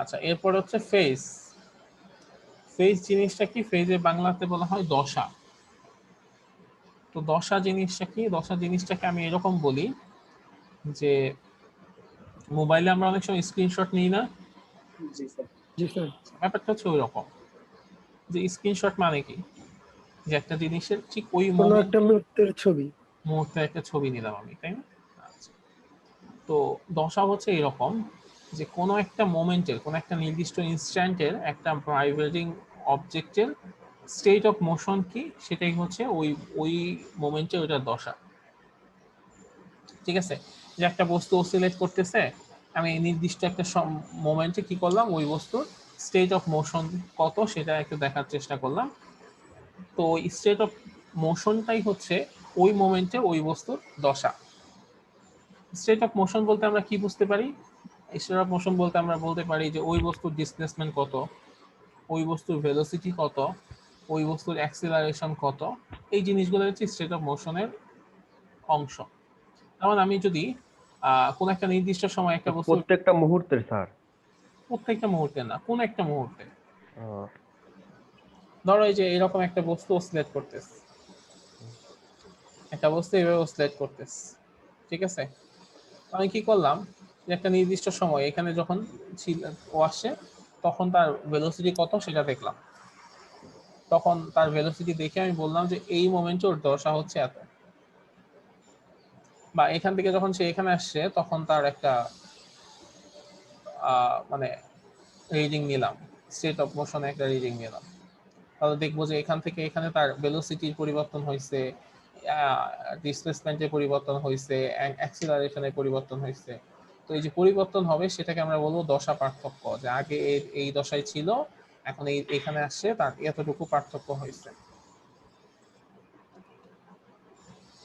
আচ্ছা, এরপর হচ্ছে ফেজ। ফেজ জিনিসটা কি, ফেজে বাংলাতে বলা হয় দশা। তো দশা জিনিসটা কি, দশা জিনিসটাকে আমি এরকম বলি যে মোবাইলে আমরা অনেক সময় স্ক্রিনশট নিই না, জি স্যার। জি স্যার। ব্যাপারটা হচ্ছে ওই রকম, যে স্ক্রিনশট মানে কি, যে একটা জিনিসের ঠিক ওই কোনো একটা মুহূর্তের ছবি। মুহূর্তে একটা ছবি নিলাম আমি, তাই না? আচ্ছা, তো দশা হচ্ছে এরকম যে কোনো একটা মোমেন্টের, কোনো একটা নির্দিষ্ট ইনস্ট্যান্টের একটা ভাইব্রেটিং অবজেক্টের স্টেট অফ মোশন কি সেটাই হচ্ছে ওই ওই মোমেন্টে ওইটার দশা। ঠিক আছে, যে একটা বস্তু অসিলেট করতেছে, আমি নির্দিষ্ট একটা মোমেন্টে কি করলাম, ওই বস্তুর স্টেট অফ মোশন কত সেটা একটু দেখার চেষ্টা করলাম। তো ওই স্টেট অফ মোশনটাই হচ্ছে ওই মোমেন্টে ওই বস্তুর দশা। স্টেট অফ মোশন বলতে আমরা কি বুঝতে পারি, স্টেট অফ মোশন বলতে আমরা বলতে পারি যে ওই বস্তুর ডিসপ্লেসমেন্ট কত, ওই বস্তুর ভেলোসিটি কত, ওই বস্তুর অ্যাক্সিলারেশন কত, এই জিনিসগুলো হচ্ছে স্টেট অফ মোশনের অংশ। যেমন আমি যদি কোন একটা নির্দিষ্ট সময় একটা বস্তু, প্রত্যেকটা মুহূর্তের স্যার। প্রত্যেকটা মুহূর্তে না, কোন একটা মুহূর্তে, আহ, ধরো এই যে এরকম একটা বস্তু অসিলেট করতেছে, একটা বস্তু এভাবে অসিলেট করতেছে, ঠিক আছে, আমি কি করলাম, যে একটা নির্দিষ্ট সময় এখানে যখন ছিল ও আসে তখন তার ভেলোসিটি কত সেটা দেখলাম, তখন তার ভেলোসিটি দেখে আমি বললাম যে এই মোমেন্টে ওর দশা হচ্ছে এত, বা এখান থেকে যখন সে এখানে আসছে তখন তার একটা মানে রিডিং নিলাম, স্টেট অফ মোশনে একটা রিডিং নিলাম, তাহলে দেখবো যে এখান থেকে এখানে তার ভেলোসিটির পরিবর্তন হয়েছে, ডিসপ্লেসমেন্টের পরিবর্তন হয়েছে, অ্যাক্সিলারেশনের পরিবর্তন হয়েছে। তো এই যে পরিবর্তন হবে সেটাকে আমরা বলবো দশা পার্থক্য, যে আগে এই দশায় ছিল, এখন এখানে আসছে, তার এতটুকু পার্থক্য হয়েছে।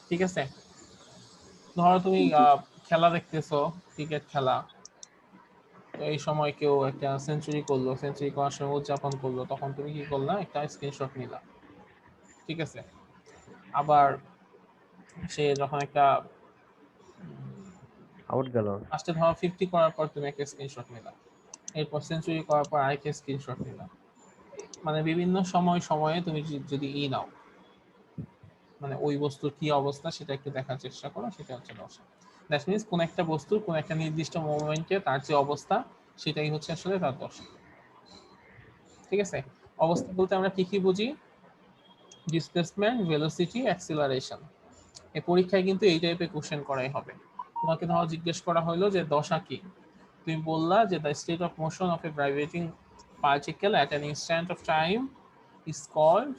ঠিক আছে, ধরো তুমি জি খেলা দেখতেছো, ক্রিকেট খেলা, তো এই সময় কেউ একটা সেঞ্চুরি করলো, সেঞ্চুরি করার সময় উদযাপন করলো, তখন তুমি কি করলা, একটা স্ক্রিনশট নিলা। ঠিক আছে, আবার সে যখন একটা আউট গেল। ফার্স্টে ধরো 50 করার পর তুমি একটা স্ক্রিনশট নিলা, এরপর সেঞ্চুরি করার পর আরেকটা স্ক্রিনশট নিলা, মানে বিভিন্ন সময় সময়ে তুমি যদি নাও, মানে ওই বস্তুর কি অবস্থা সেটা একটু দেখার চেষ্টা করো, সেটা হচ্ছে দশা। দ্যাট মিনস কোন একটা বস্তুর কোন একটা নির্দিষ্ট মোমেন্টে তার যে অবস্থা সেটাই হচ্ছে আসলে তার দশা। ঠিক আছে, অবস্থা বলতে আমরা কি কি বুঝি, ডিসপ্লেসমেন্ট, ভেলোসিটি, অ্যাক্সিলারেশন। এই পরীক্ষায় কিন্তু এই টাইপের কোশ্চেন করাই হবে। তোমাকে ধরো জিজ্ঞেস করা হলো যে দশা কি, তুমি বললা যে the state of motion of a vibrating particle at an instant of time is called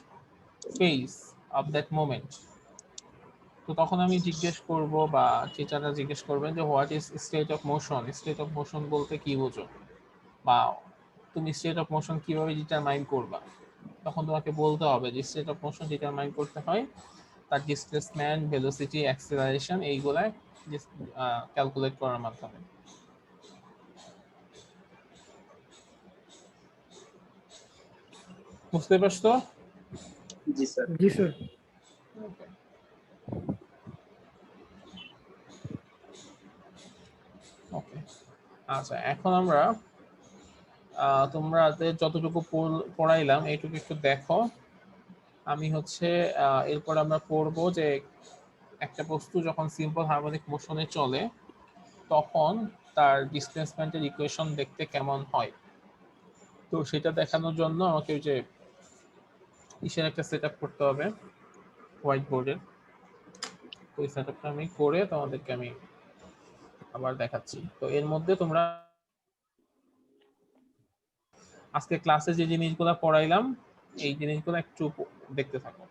phase of that moment. তো তখন আমি জিজ্ঞেস করব বা টিচাররা জিজ্ঞেস করবেন যে what is state of motion, state of motion বলতে কি বোঝো, বা তুমি স্টেট অফ মোশন কিভাবে ডিটারমাইন করবা। তখন তোমাকে বলতে হবে যে স্টেট অফ মোশন ডিটারমাইন করতে হয় তার ডিসপ্লেসমেন্ট, ভেলোসিটি, অ্যাক্সিলারেশন এইগুলা ক্যালকুলেট করার মাধ্যমে। বুঝতে পারছো? জি স্যার। জি স্যার। ওকে, আচ্ছা এখন আমরা তোমরা যতটুকু পড়াইলাম এইটুকু একটু দেখো। আমি হচ্ছে এরপর আমরা পড়বো যে একটা বস্তু যখন সিম্পল হারমোনিক মোশনে চলে তখন তার ডিসপ্লেসমেন্টের ইকুয়েশন দেখতে কেমন হয়। তো সেটা দেখানোর জন্য আমাকে ওই যে ইসের একটা সেট আপ করতে হবে, হোয়াইট বোর্ডের। ওই সেট আপটা আমি করে তোমাদেরকে আমি আবার দেখাচ্ছি। তো এর মধ্যে তোমরা আজকে ক্লাসে যে জিনিসগুলো পড়াইলাম এই জিনিসগুলো একটু দেখতে থাকো।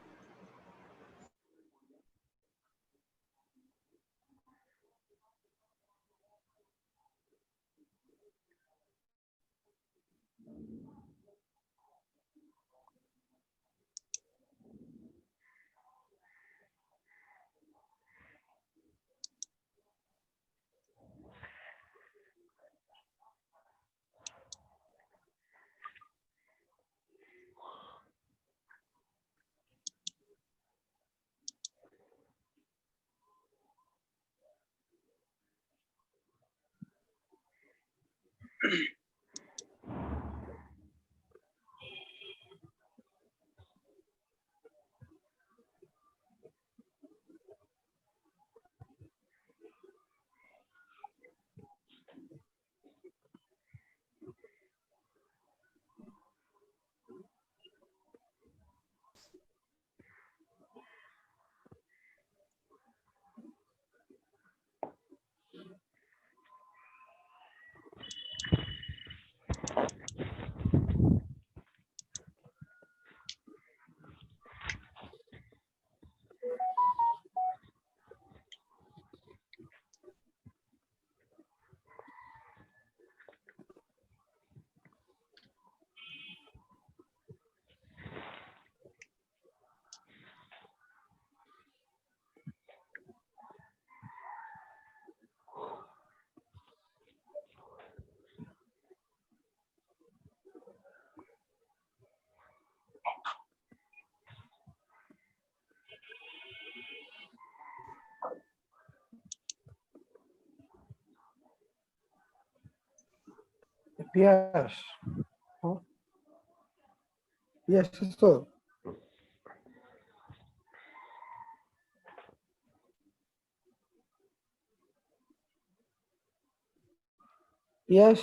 পিয়াস, পিয়াস তো পিয়াস,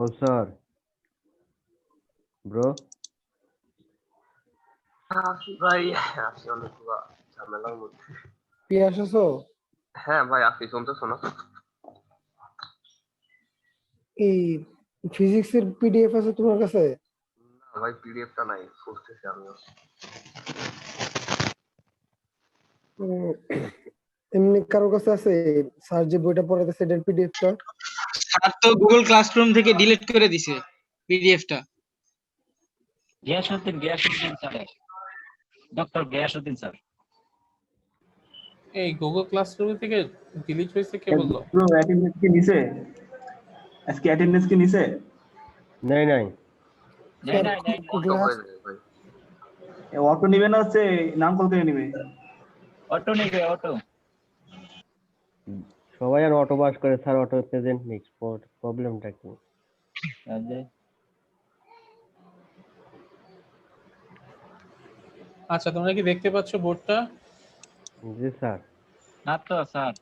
ও স্যার, ব্রো। ভাই আসি অনেক ঝামেলার মধ্যে। কি আসছো? হ্যাঁ ভাই আসি, শুনতেছো না? এই ফিজিক্সের পিডিএফ আছে তোমার কাছে? না ভাই পিডিএফটা নাই, খুঁজতেছি আমিও। উম, এমনি কারো কাছে আছে স্যার যে বইটা পড়াতে সেটার পিডিএফটা? স্যার তো গুগল ক্লাসরুম থেকে ডিলিট করে দিছে পিডিএফটা। Giasuddin sir, doctor Giasuddin sir. এই গুগল ক্লাসরুম থেকে ডিলিট হয়েছে কে বললো? ব্রো অ্যাটেন্ডেন্স কি নিছে? আজকে অ্যাটেন্ডেন্স কি নিছে? নাই নাই। স্যার কত ক্লাস হয়ে যায় ভাই? অটো নিবে না হচ্ছে নাম কল করে নিবে? অটো নেবে অটো। সবাই আর অটো পাস করে স্যার, অটো প্রেজেন্ট নেই। প্রবলেমটা কি? আচ্ছা, তোমরা কি দেখতে পাচ্ছ বোর্ডটা? জি স্যার। না তো স্যার।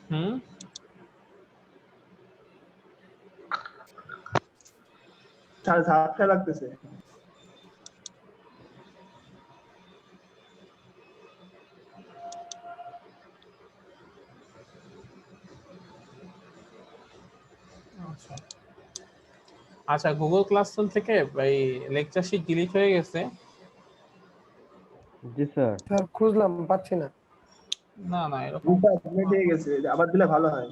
হুম, স্যার ঝাপটা লাগতেছে। আচ্ছা আচ্ছা, গুগল ক্লাসরুম থেকে এই লেকচার শিট ডিলিট হয়ে গেছে। জি স্যার। স্যার খুঁজলাম পাচ্ছি না। না না, এরকম গ্রুপটা ডিলিট হয়ে গেছে, আবার দিলে ভালো হয়।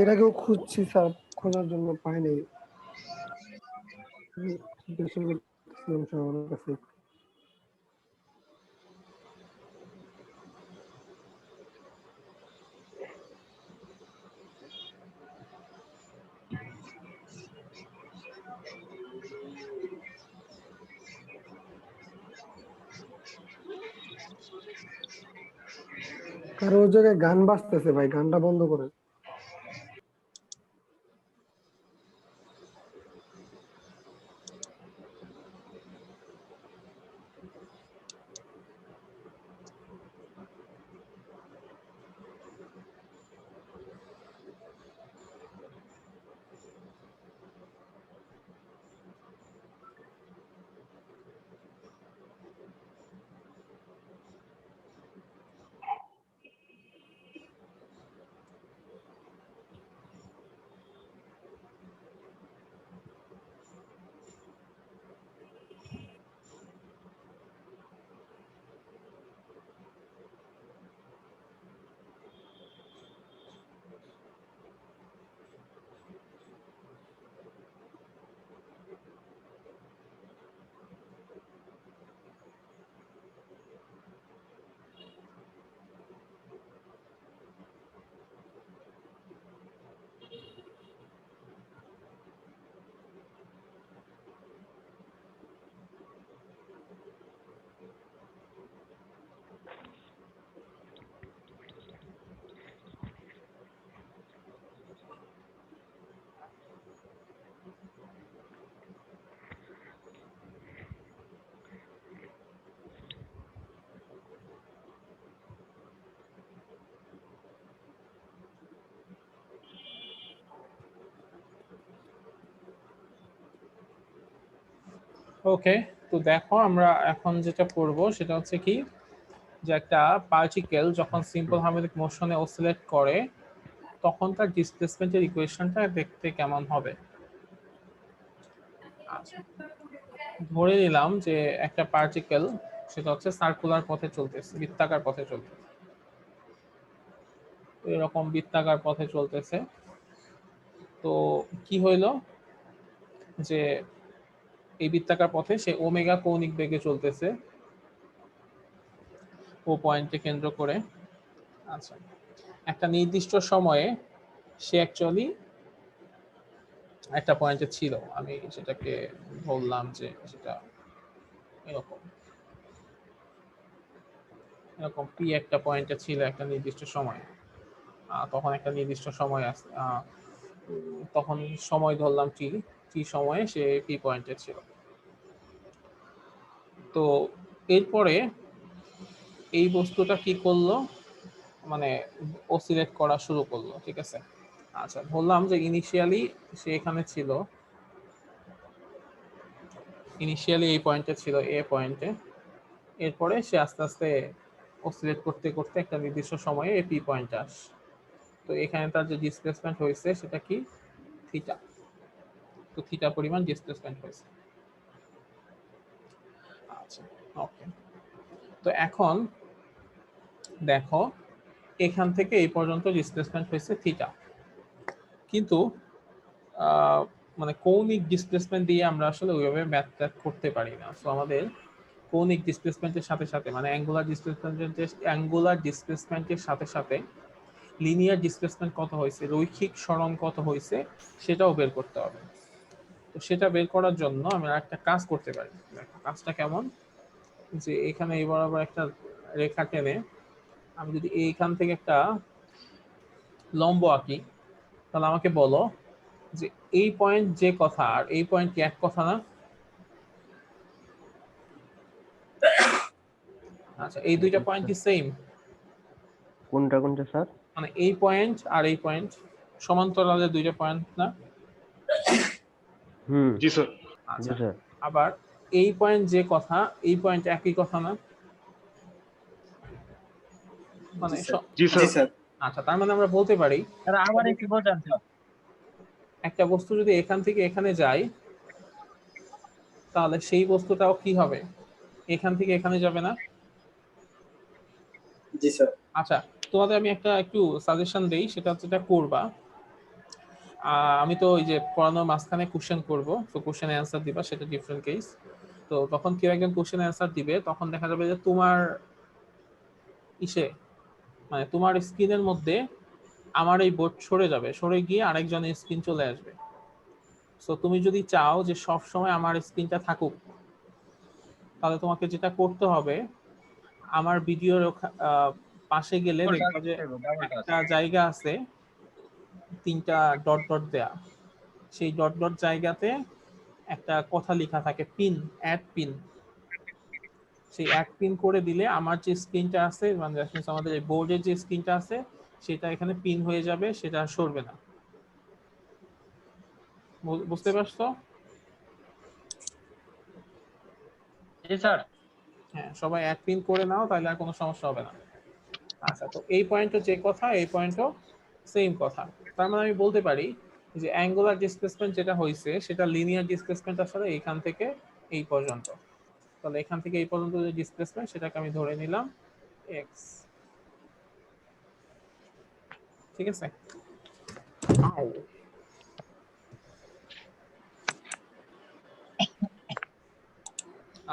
এর আগেও খুঁজছি স্যার, খোঁজার জন্য পাইনি। জিজ্ঞাসা করতেছিলাম সবার কাছে। কারো ওই জায়গায় গান বাজতেছে ভাই, গানটা বন্ধ করেন। ওকে। তো দেখো, আমরা এখন যেটা করব সেটা হচ্ছে কি, যে একটা পার্টিকেল যখন সিম্পল হারমোনিক মোশনে অসিলেট করে তখন তার ডিসপ্লেসমেন্টের ইকুয়েশনটা দেখতে কেমন হবে। আচ্ছা, ধরে নিলাম যে একটা পার্টিকেল সেটা হচ্ছে সার্কুলার পথে চলতেছে, বৃত্তাকার পথে চলতেছে, এরকম বৃত্তাকার পথে চলতেছে। তো কি হইলো, যে এই বৃত্তাকার পথে সে ওমেগা কৌণিক বেগে চলতেছে ও পয়েন্টকে কেন্দ্র করে। আচ্ছা, একটা নির্দিষ্ট সময়ে সে অ্যাকচুয়ালি একটা পয়েন্টে ছিল, আমি সেটাকে বললাম যে সেটা এরকম এরকম পি একটা পয়েন্টে ছিল একটা নির্দিষ্ট সময়ে। তখন একটা নির্দিষ্ট সময় আছে, তখন সময় ধরলাম টি, টি সময়ে সে পি পয়েন্টে ছিল। তো এরপরে এই বস্তুটা কি করলো, মানে অসিলেট করা শুরু করলো, ঠিক আছে। আচ্ছা, বললাম যে ইনিশিয়ালি সে এখানে ছিল, ইনিশিয়ালি এই পয়েন্টে ছিল, এ পয়েন্টে। এরপরে সে আস্তে আস্তে অসিলেট করতে করতে একটা নির্দিষ্ট সময়ে এই পি পয়েন্টে আস। তো এখানে তার যে ডিসপ্লেসমেন্ট হয়েছে সেটা কি, থিটা। তো থিটা পরিমাণ ডিসপ্লেসমেন্ট হয়েছে। আচ্ছা, ওকে। তো এখন দেখো এখান থেকে এই পর্যন্ত ডিসপ্লেসমেন্ট হয়েছে থিটা, কিন্তু মানে কৌণিক ডিসপ্লেসমেন্ট দিয়ে আমরা আসলে ওইভাবে ম্যাথ করতে পারি না। সো আমাদের কৌণিক ডিসপ্লেসমেন্টের সাথে সাথে মানে অ্যাঙ্গুলার ডিসপ্লেসমেন্টের সাথে সাথে লিনিয়ার ডিসপ্লেসমেন্ট কত হয়েছে, রৈখিক সরণ কত হয়েছে, সেটাও বের করতে হবে। তো সেটা বের করার জন্য আমরা একটা কাজ করতে পারি। দেখো কাজটা কেমন, যে এখানে এই বরাবর একটা রেখা টেনে আমি যদি এইখান থেকে একটা লম্ব আঁকি, তাহলে আমাকে বলো যে এই পয়েন্ট যে কথা আর এই পয়েন্ট কি এক কথা না? আচ্ছা, এই দুইটা পয়েন্ট কি সেম? কোনটা কোনটা স্যার? মানে এই পয়েন্ট আর এই পয়েন্ট সমান্তরালে দুইটা পয়েন্ট না? হুম, জি স্যার। জি আচ্ছা, স্যার। আবার এই পয়েন্ট যে কথা এই পয়েন্ট একই কথা না? মানে জি স্যার। আচ্ছা, তার মানে আমরা বলতে পারি স্যার আমার একটু বোঝান স্যার। একটা বস্তু যদি এখান থেকে এখানে যায় তাহলে সেই বস্তুটাও কি হবে, এখান থেকে এখানে যাবে না? জি স্যার। আচ্ছা, তোমাদের আমি একটা একটু সাজেশন দেই, সেটা হচ্ছে এটা করবা। আমি তো ওই যে পড়ানোর মাঝখানে কোশ্চেন করব, তো কোশ্চেনে অ্যান্সার দিবা, সেটা ডিফারেন্ট কেস। তো তখন কেউ একজন কোশ্চেন অ্যান্সার দিবে, তখন দেখা যাবে যে তোমার ইসে মানে তোমার স্ক্রিনের মধ্যে আমার এই বোর্ড সরে যাবে, সরে গিয়ে আরেকজনের স্ক্রিন চলে আসবে। সো তুমি যদি চাও যে সব সময় আমার স্ক্রিনটা থাকুক, তাহলে তোমাকে যেটা করতে হবে, আমার ভিডিওর পাশে গেলে দেখবা যে একটা জায়গা আছে তিনটা ডট ডট দেয়া, সেই ডট ডট জায়গাতে একটা কথা লেখা থাকে পিন, অ্যাড পিন। সেই অ্যাড পিন করে দিলে আমার যে স্ক্রিনটা আছে মানে আমাদের এই বোর্ডের যে স্ক্রিনটা আছে সেটা এখানে পিন হয়ে যাবে, সেটা আর সরবে না। বুঝতে পারছো? জি স্যার। হ্যাঁ, সবাই অ্যাড পিন করে নাও, তাহলে আর কোনো সমস্যা হবে না। আচ্ছা, তো এই পয়েন্টও যে কথা এই পয়েন্টও সেম কথা। তার মানে আমি বলতে পারি যে অ্যাঙ্গুলার ডিসপ্লেসমেন্ট যেটা হয়েছে সেটা লিনিয়ার ডিসপ্লেসমেন্ট আসলে এইখান থেকে এই পর্যন্ত। তাহলে এখান থেকে এই পর্যন্ত যে ডিসপ্লেসমেন্ট সেটাকে আমি ধরে নিলাম এক্স, ঠিক আছে।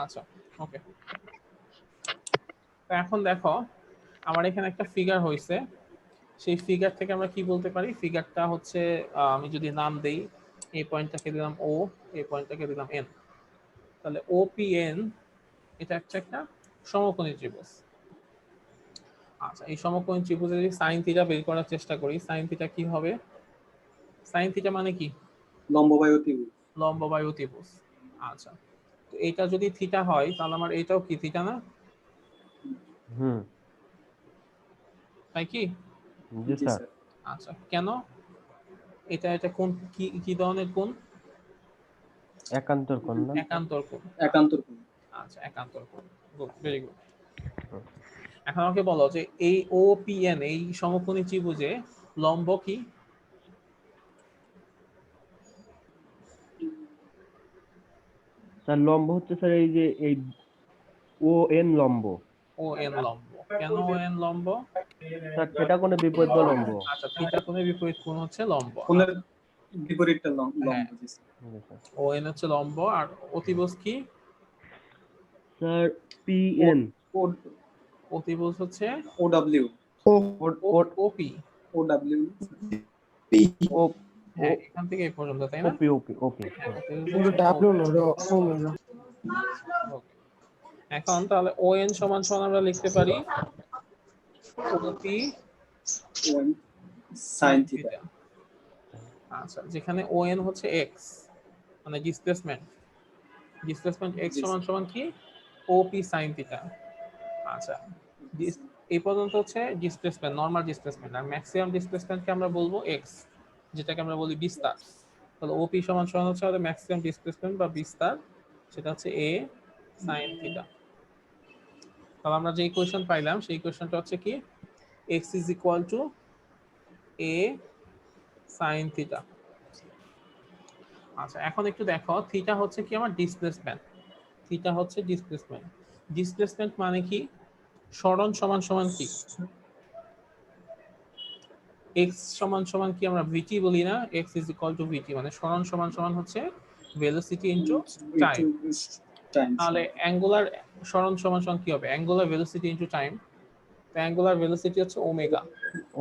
আচ্ছা, ওকে। তো এখন দেখো আমার এখানে একটা ফিগার হয়েছে, সেই ফিগার থেকে আমরা কি বলতে পারি, ফিগারটা হচ্ছে আমি যদি নাম দেই, এই পয়েন্টটাকে দিলাম ও, এই পয়েন্টটাকে দিলাম এন, তাহলে ওপিএন এটা একটা সমকোণী ত্রিভুজ। আচ্ছা, এই সমকোণী ত্রিভুজে যদি সাইন থিটা বের করার চেষ্টা করি, সাইন থিটা কি হবে? সাইন থিটা মানে কি? লম্ববায়ু ত্রিভুজ। লম্ববায়ু ত্রিভুজ। আচ্ছা, তো এটা যদি থিটা হয় তাহলে আমার এটাও কি থিটা না? হুম, তাই কি? জি জি স্যার। স্যার। আচ্ছা, কেন? এটা কোন কি কি ধরনের কোণ? একান্তর কোণ না? একান্তর কোণ। একান্তর কোণ। আচ্ছা, একান্তর কোণ, গুড, ভেরি গুড। এখন আমাকে বলো যে এই ওপিএন এই সমকোণী ত্রিভুজে লম্ব কি? স্যার লম্ব হচ্ছে স্যার এই যে এই ও এন লম্ব। ও এন লম্ব। কেন ও এন লম্ব? স্যার থিটা কোণে বিপরীত বা লম্ব। আচ্ছা, থিটা কোণের বিপরীত কোণ হচ্ছে লম্ব। কোণের বিপরীতটা লম্ব। হ্যাঁ, জি স্যার। জি স্যার। ও এন হচ্ছে লম্ব, আর অতিভুজ কি? Sir PN. অতিভুজ হচ্ছে ওডব্লিউ। ওপি। ওডব্লিউ। ও হ্যাঁ, এখান থেকে এই পর্যন্ত, তাই না? OP OP OP. W no Okay. এখন তাহলে ও এন সমান সমান আমরা লিখতে পারি ওপি সাইন থিটা। আচ্ছা, যেখানে ও এন হচ্ছে এক্স মানে ডিসপ্লেসমেন্ট, ডিসপ্লেসমেন্ট এক্স সমান সমান কি? ওপি সাইন থিটা। আচ্ছা, এই পর্যন্ত হচ্ছে ডিসপ্লেসমেন্ট, নরমাল ডিসপ্লেসমেন্ট। আর ম্যাক্সিমাম ডিসপ্লেসমেন্টকে আমরা বলবো এক্স, যেটাকে আমরা বলি বিস্তার। তাহলে ওপি সমান সমান হচ্ছে আমাদের ম্যাক্সিমাম ডিসপ্লেসমেন্ট বা বিস্তার, সেটা হচ্ছে এ সাইন থিটা। তাহলে আমরা যে ইকুয়েশন পাইলাম সেই ইকুয়েশনটা হচ্ছে কি, x is equal two A sine theta. আচ্ছা, এখন একটু দেখো, থিটা হচ্ছে কি আমার ডিসপ্লেসমেন্ট, থিটা হচ্ছে ডিসপ্লেসমেন্ট। ডিসপ্লেসমেন্ট মানে কি, সরণ সমান সমান কি, এক্স সমান সমান কি আমরা ভিটি বলি না, x is equal to v t, মানে সরণ সমান সমান হচ্ছে ভেলোসিটি ইনটু টাইম। তাহলে অ্যাঙ্গুলার সরণ সমান সমান কি হবে, অ্যাঙ্গুলার ভেলোসিটি ইনটু টাইম। তো অ্যাঙ্গুলার ভেলোসিটি হচ্ছে ওমেগা,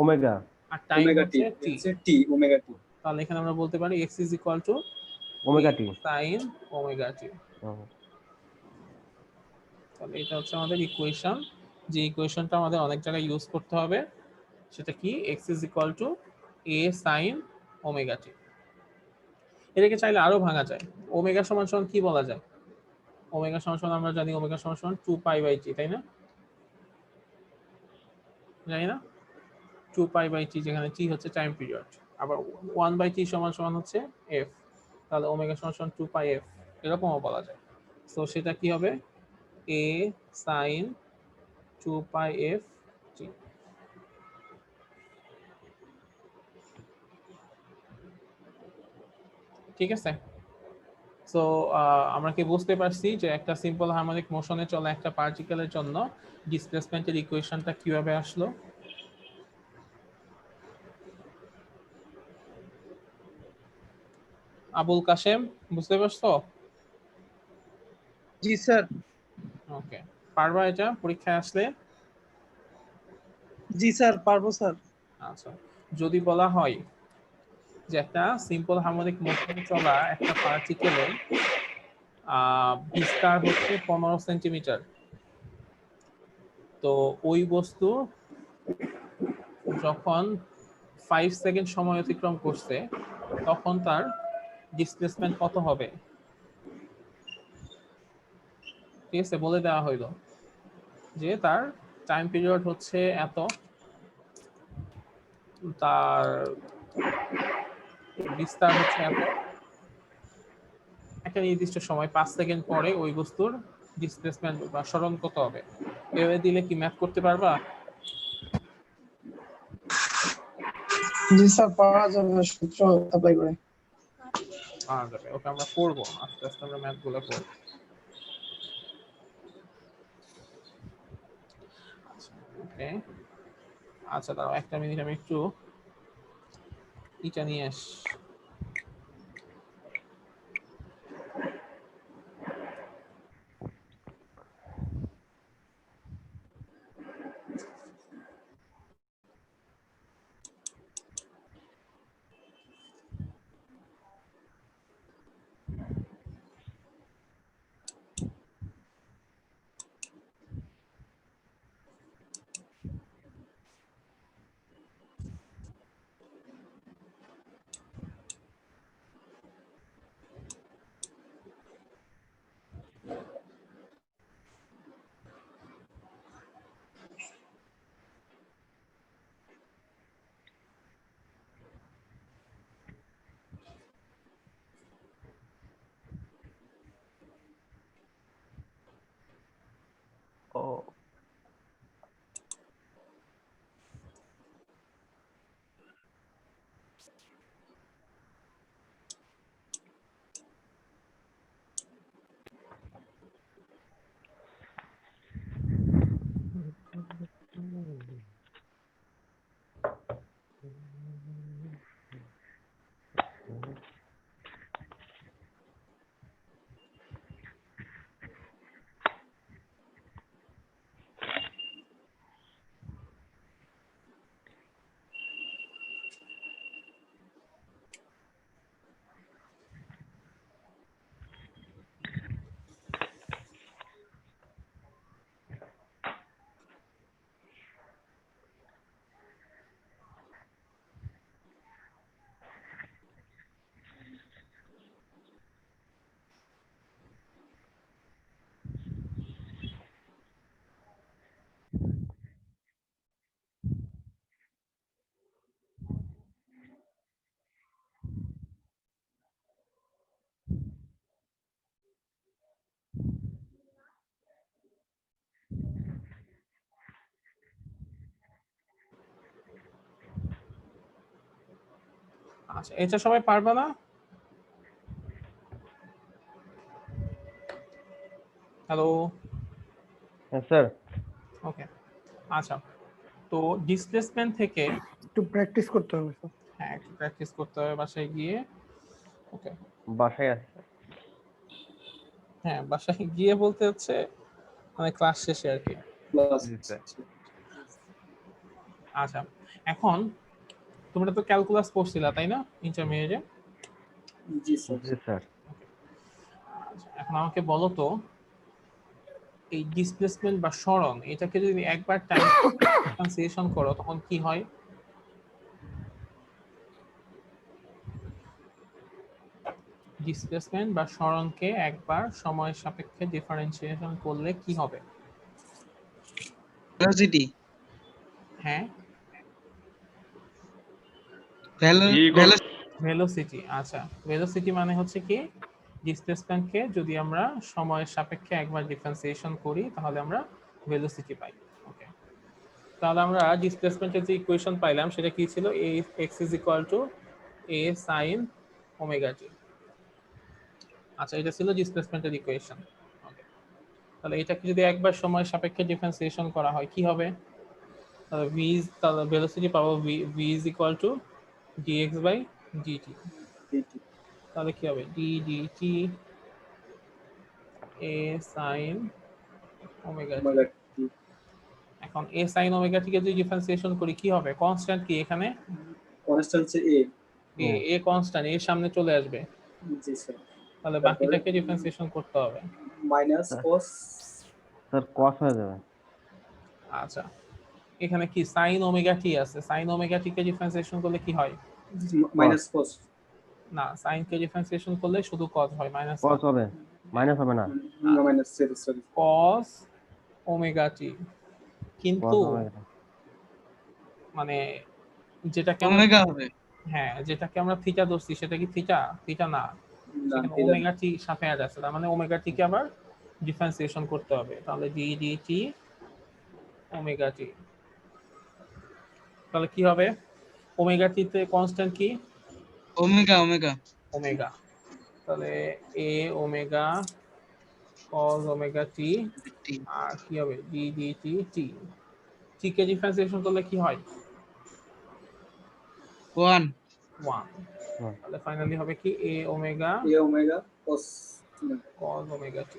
ওমেগা। আর টাইম হচ্ছে টি। তাহলে এখানে আমরা বলতে পারি x is equal to omega t. Sine omega t. তাহলে এটা হচ্ছে আমাদের ইকুয়েশন, যে ইকুয়েশনটা আমাদের অনেক জায়গায় ইউজ করতে হবে, সেটা কি, x is equal to a sin omega t. এটাকে চাইলে আরো ভাঙা যায়, ওমেগা সমান সমান কি বলা যায়, ওমেগা সমান সমান আমরা জানি ওমেগা সমান সমান 2π/t, তাই না, জানি না, 2π/t, যেখানে t হচ্ছে টাইম পিরিয়ড। আবার 1/t সমান সমান হচ্ছে f, তাহলে ওমেগা সমান সমান 2πf, এরকমও বলা যায়। তো সেটা কি হবে, a sin 2πf t। ঠিক আছে। সো আমরা কি বুঝতে পারছি যে একটা সিম্পল হারমোনিক মোশনে চলা একটা পার্টিকেলের জন্য ডিসপ্লেসমেন্টের ইকুয়েশনটা কিভাবে আসলো। আবুল কাশেম, বুঝতে পারছো? জি স্যার। ওকে, পারবা এটা পরীক্ষায় আসলে? জি স্যার, পারবো স্যার। আচ্ছা, যদি বলা হয় যে একটা সিম্পল হারমোনিক মোশনে চলা একটা পার্টিকেলের বিস্তার হচ্ছে 15 সেন্টিমিটার, তো ওই বস্তু যখন 5 সেকেন্ড সময় অতিক্রম করছে তখন তার ডিসপ্লেসমেন্ট কত হবে, ঠিক আছে, বলে দেওয়া হইলো যে তার টাইম পিরিয়ড হচ্ছে এত, তার বিস্তার হচ্ছে এত, একটা নির্দিষ্ট সময় 5 সেকেন্ড পরে ওই বস্তুর ডিসপ্লেসমেন্ট বা সরণ কত হবে। এভাবে দিলে কি ম্যাথ করতে পারবা? জি স্যার, পারা যাবে সূত্র অ্যাপ্লাই করে। পাওয়া যাবে, ওকে আমরা করবো, আস্তে আস্তে আমরা ম্যাথ গুলো করবো। ওকে, আচ্ছা দাঁড়াও একটা মিনিট, আমি একটু এটা নিয়ে আস। আচ্ছা, এটা সবাই পারবে না? হ্যালো, হ্যাঁ স্যার। ওকে। আচ্ছা, তো ডিসপ্লেসমেন্ট থেকে একটু প্র্যাকটিস করতে হবে স্যার। হ্যাঁ, একটু প্র্যাকটিস করতে হবে বাসায় গিয়ে। ওকে, বাসায় আছে। হ্যাঁ বাসায় গিয়ে বলতে হচ্ছে মানে ক্লাস শেষে আর কি। জি স্যার। আচ্ছা, এখন তোমরা তো ক্যালকুলাস পড়ছিলা তাই না ইন্টারমিডিয়েটে? জি স্যার। আচ্ছা, এখন আমাকে বলো তো এই ডিসপ্লেসমেন্ট বা সরণ এটাকে যদি একবার টাইম ট্রান্সলেশন করো তখন কি হয়? ডিসপ্লেসমেন্ট বা সরণকে একবার সময়ের সাপেক্ষে ডিফারেন্সিয়েশন করলে কি হবে? ভেলোসিটি হ্যাঁ, ভেলোসিটি। আচ্ছা, ভেলোসিটি মানে হচ্ছে কি ডিসপ্লেসমেন্টকে যদি আমরা সময়ের সাপেক্ষে একবার ডিফারেন্সিয়েশন করি তাহলে আমরা ভেলোসিটি পাই। ওকে, তাহলে আমরা ডিসপ্লেসমেন্টের যে ইকুয়েশন পাইলাম সেটা কি ছিল? a x is equal to a sin omega t। আচ্ছা, এটা ছিল ডিসপ্লেসমেন্টের ইকুয়েশন। ওকে, তাহলে এটাকে যদি একবার সময়ের সাপেক্ষে ডিফারেন্সিয়েশন করা হয় কি হবে? তাহলে তাহলে ভেলোসিটি পাবো v is equal to dx by dt। তাহলে কি হবে? d dt a sin omega t। এখন a sin omega t কে যদি ডিফারেন্সিয়েশন করি কি হবে? কনস্ট্যান্ট কি এখানে? কনস্ট্যান্ট a কনস্ট্যান্ট, এর সামনে চলে আসবে। জি স্যার তাহলে বাকিটাকে ডিফারেন্সিয়েশন করতে হবে। মাইনাস cos স্যার cos হয়ে যাবে। আচ্ছা, এখানে কি sin omega t আছে, sin omega t কে ডিফারেন্সিয়েশন করলে কি হয়? মাইনাস cos না, sin কে ডিফারেন্সিয়েশন করলে শুধু cos হয়, মাইনাস cos হবে, মাইনাস হবে না। Minus sorry cos omega t। কিন্তু cos হবে। মানে যেটাকে ওমেগা হবে। হ্যাঁ, যেটাকে আমরা থিটা ধরছি সেটা কি থিটা? থিটা না, সেখানে ওমেগা টি সাথে অ্যাড আছে, তার মানে ওমেগা টি কে আবার ডিফারেন্সিয়েশন করতে হবে। তাহলে d dt ওমেগা টি, তাহলে কি হবে? ওমেগা টি তে কনস্ট্যান্ট কি? Omega omega. তাহলে a omega cos omega t আর কি হবে? d dt t। t কে ডিফারেন্সিয়েশন করলে কি হয়? 1 1। তাহলে ফাইনালি হবে কি? a omega cos omega t।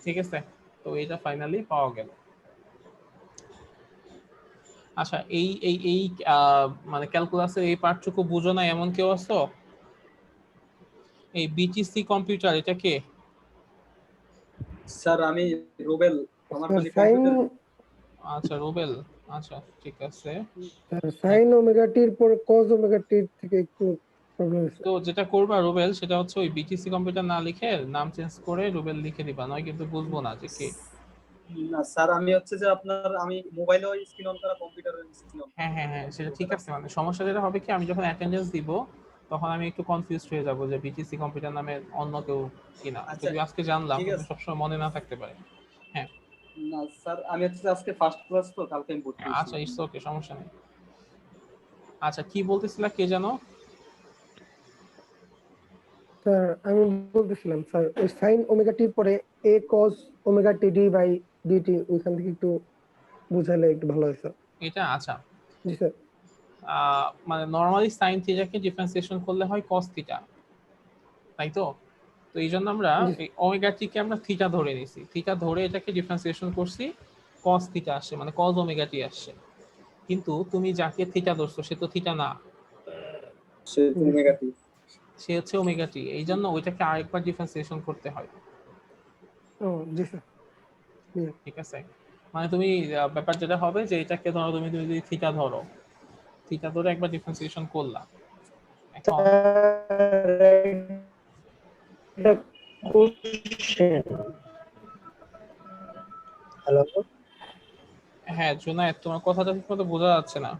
ঠিক আছে, তো এটা ফাইনালি পাওয়া গেল। আচ্ছা, এই এই এই মানে ক্যালকুলাসের এই পার্টটুকু বুঝো না এমন কেউ আছো? এই বিটিসি কম্পিউটার এটা কে? স্যার আমি রুবেল আমার মানে সাইন আচ্ছা, রুবেল। আচ্ছা, ঠিক আছে। সাইন ওমেগা টির পরে কজ ওমেগা টির থেকে একটু প্রবলেম আছে। তো যেটা করবা রুবেল সেটা হচ্ছে ওই বিটিসি কম্পিউটার না লিখে নাম চেঞ্জ করে রুবেল লিখে দিবা, নয় কিন্তু বুঝবো না যে কে। না স্যার আমি হচ্ছে যে আপনার আমি মোবাইলেও স্ক্রিন অন করা কম্পিউটারেও স্ক্রিন অন হ্যাঁ হ্যাঁ হ্যাঁ, সেটা ঠিক আছে। মানে সমস্যা যেটা হবে কি, আমি যখন অ্যাটেন্ডেন্স দিব তখন আমি একটু কনফিউজড হয়ে যাব যে বিটিসি কম্পিউটার নামে অন্য কেউ কিনা। আচ্ছা, যদি আজকে জানলাম ঠিক কিন্তু আছে। সবসময় মনে না থাকতে পারে। হ্যাঁ, না স্যার আমি হচ্ছে যে আজকে ফার্স্ট ক্লাস তো কালকে আমি ভর্তি হয়েছি। আচ্ছা, ইটস ওকে, সমস্যা নেই। আচ্ছা, কি বলতেছিলা কে জানো? স্যার আমি বলতেছিলাম স্যার ওই সাইন ওমেগা টির পরে a cos omega t d by d t ওইখান থেকে একটু বুঝালে একটু ভালো হয় স্যার। এটা আচ্ছা, জি স্যার। মানে নরমালি সাইন থিটাকে ডিফারেন্সিয়েশন করলে হয় cos থিটা, তাই তো? তো এই জন্য আমরা এই ওমেগা টি কে আমরা থিটা ধরে নিছি, থিটা ধরে এটাকে ডিফারেন্সিয়েশন করছি, cos থিটা আসছে, মানে cos ওমেগা টি আসছে। কিন্তু তুমি যাকে থিটা ধরছো সে তো থিটা না, সে ওমেগা টি সে হচ্ছে ওমেগা টি। এই জন্য ওইটাকে আরেকবার ডিফারেন্সিয়েশন করতে হয়। ও জি স্যার। ঠিক আছে, মানে তুমি ব্যাপার যেটা হবে যে এটাকে ধরো তুমি তুমি যদি থিটা ধরো, থিটা ধরে একবার ডিফারেন্সিয়েশন করলা। এখন হ্যালো হ্যাঁ জুনায়েদ, তোমার কথাটা ঠিক মতো বোঝা যাচ্ছে না।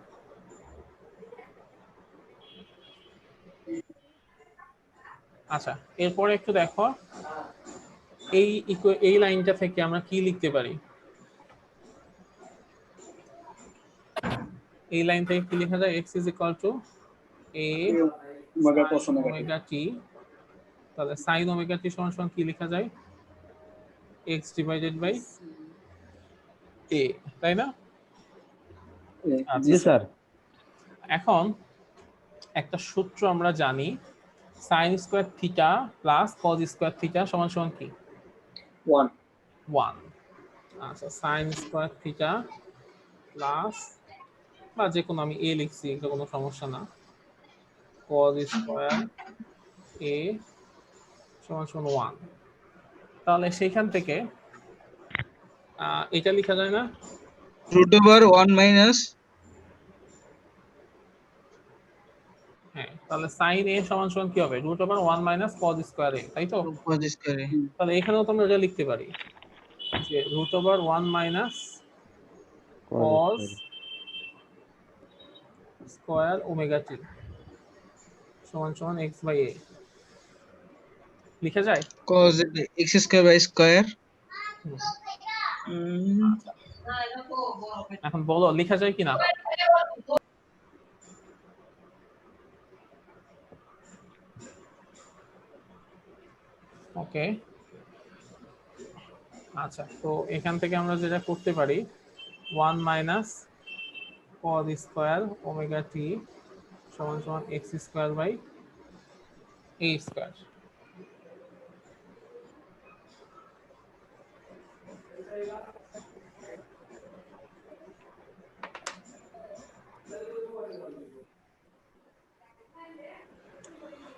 আচ্ছা, এরপরে একটু দেখো এই লাইনটা থেকে আমরা কি লিখতে পারি? এই লাইন থেকে কি লেখা যায়? x is equal to a omega cos omega t omega t, তাহলে সাইন ওমেগা টি সমান সমান কি লেখা যায়? এক্স ডিভাইডেড বাই এ, তাই না? আচ্ছা, জি স্যার। এখন একটা সূত্র আমরা জানি, sine square theta plus cos square theta সমান সমান কি? 1 1। আচ্ছা, সাইন স্কোয়ার থিটা প্লাস, বা যে কোনো আমি এ লিখছি, এটা কোনো সমস্যা না, কজ স্কোয়ার এ সমান সমান 1। তাহলে সেইখান থেকে এটা লেখা যায় না? √1 মাইনাস হ্যাঁ, তাহলে সাইন এ সমান সমান কি হবে? √1 মাইনাস কজ স্কোয়ার এ, তাই তো? cos square a. তাহলে এখানেও তো আমরা এটা লিখতে পারি যে √1 minus cos square omega t সমান সমান এক্স বাই এ, লিখা যায়? cos x square by square. এখন বলো লেখা যায় কিনা? ওকে, আচ্ছা, তো এখান থেকে আমরা যেটা করতে পারি, 1 minus cos square omega t সমান সমান x square by a square.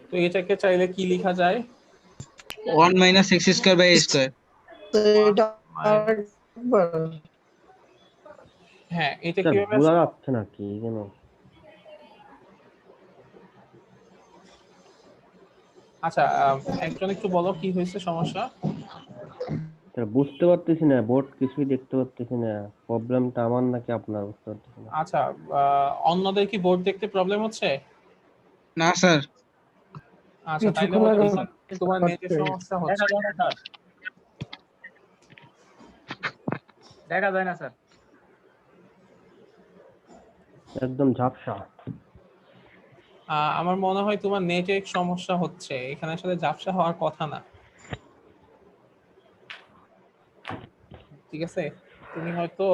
তো এটাকে চাইলে কি লেখা যায়? 1 minus x square by a square. তো এটা হ্যাঁ, এটা স্যার কিভাবে বোঝা আসলে? যাচ্ছে না কি যেন। আচ্ছা, একজন একটু বলো কি হয়েছে সমস্যা? স্যার বুঝতে পারতেছি না, বোর্ড কিছুই দেখতে পারতেছি না। প্রবলেমটা আমার নাকি আপনার, বুঝতে পারতেছি না। আচ্ছা, অন্যদের কি বোর্ড দেখতে প্রবলেম হচ্ছে? না স্যার। আচ্ছা, তাইলে কিছুক্ষণ আগে হয়তো তোমার নেটের সমস্যা হচ্ছে। দেখা যায় না স্যার। একদম ঝাপসা। আমার মনে হয় তোমার নেটের সমস্যা হচ্ছে, এখানে আসলে ঝাপসা হওয়ার কথা না। ঠিক আছে, তুমি হয়তো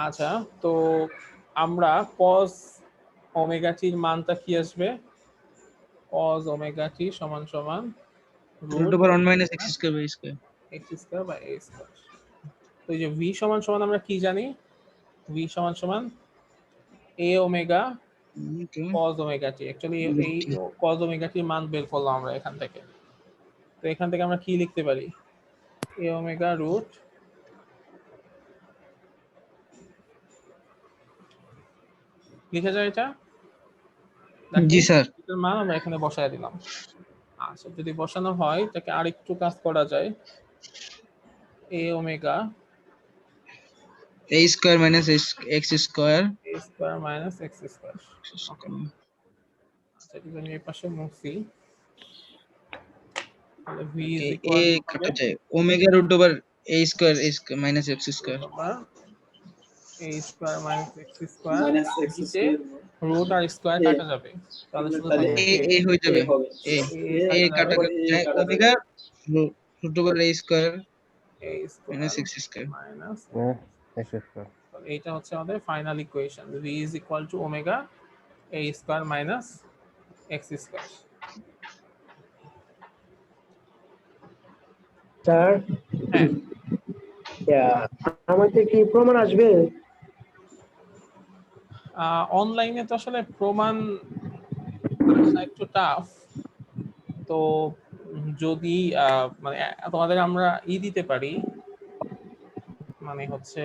আচ্ছা, তো আমরা cos ওমেগা টির মানটা কি আসবে? cos ওমেগা টি সমান সমান √1 minus x square by square. x square by a square. তো এই যে v সমান সমান আমরা কি জানি? v সমান সমান a omega cos omega t. Actually এই cos ওমেগা টির মান বের করলাম আমরা এখান থেকে। তো এখান থেকে আমরা কি লিখতে পারি? a ওমেগা রুট লিখা যায় এটা? জি স্যার। এটার মান আমরা এখানে বসায় দিলাম। আচ্ছা, যদি বসানো হয় তাকে আরেকটু কাজ করা যায়, a omega a square minus x square. a square minus x square. Okay, আচ্ছা, এটা আমি এই পাশে মুছি, তাহলে v is a equal to কাটা যায় omega √a square minus x square. a square minus x square, minus x নিচে স্কয়ার রুট আর স্কয়ার কাটা যাবে, তাহলে শুধু তাহলে থাকবে a হয়ে যাবে। হবে a কাটা যায় omega √a square a square minus x square. Minus, এইটা হচ্ছে আমাদের final equation, v is equal to omega a square minus x square. Sir হ্যাঁ, আমাকে কি প্রমাণ আসবে? অনলাইনে তো আসলে প্রমাণ একটু টাফ, তো যদি মানে তোমাদের আমরা দিতে পারি, মানে হচ্ছে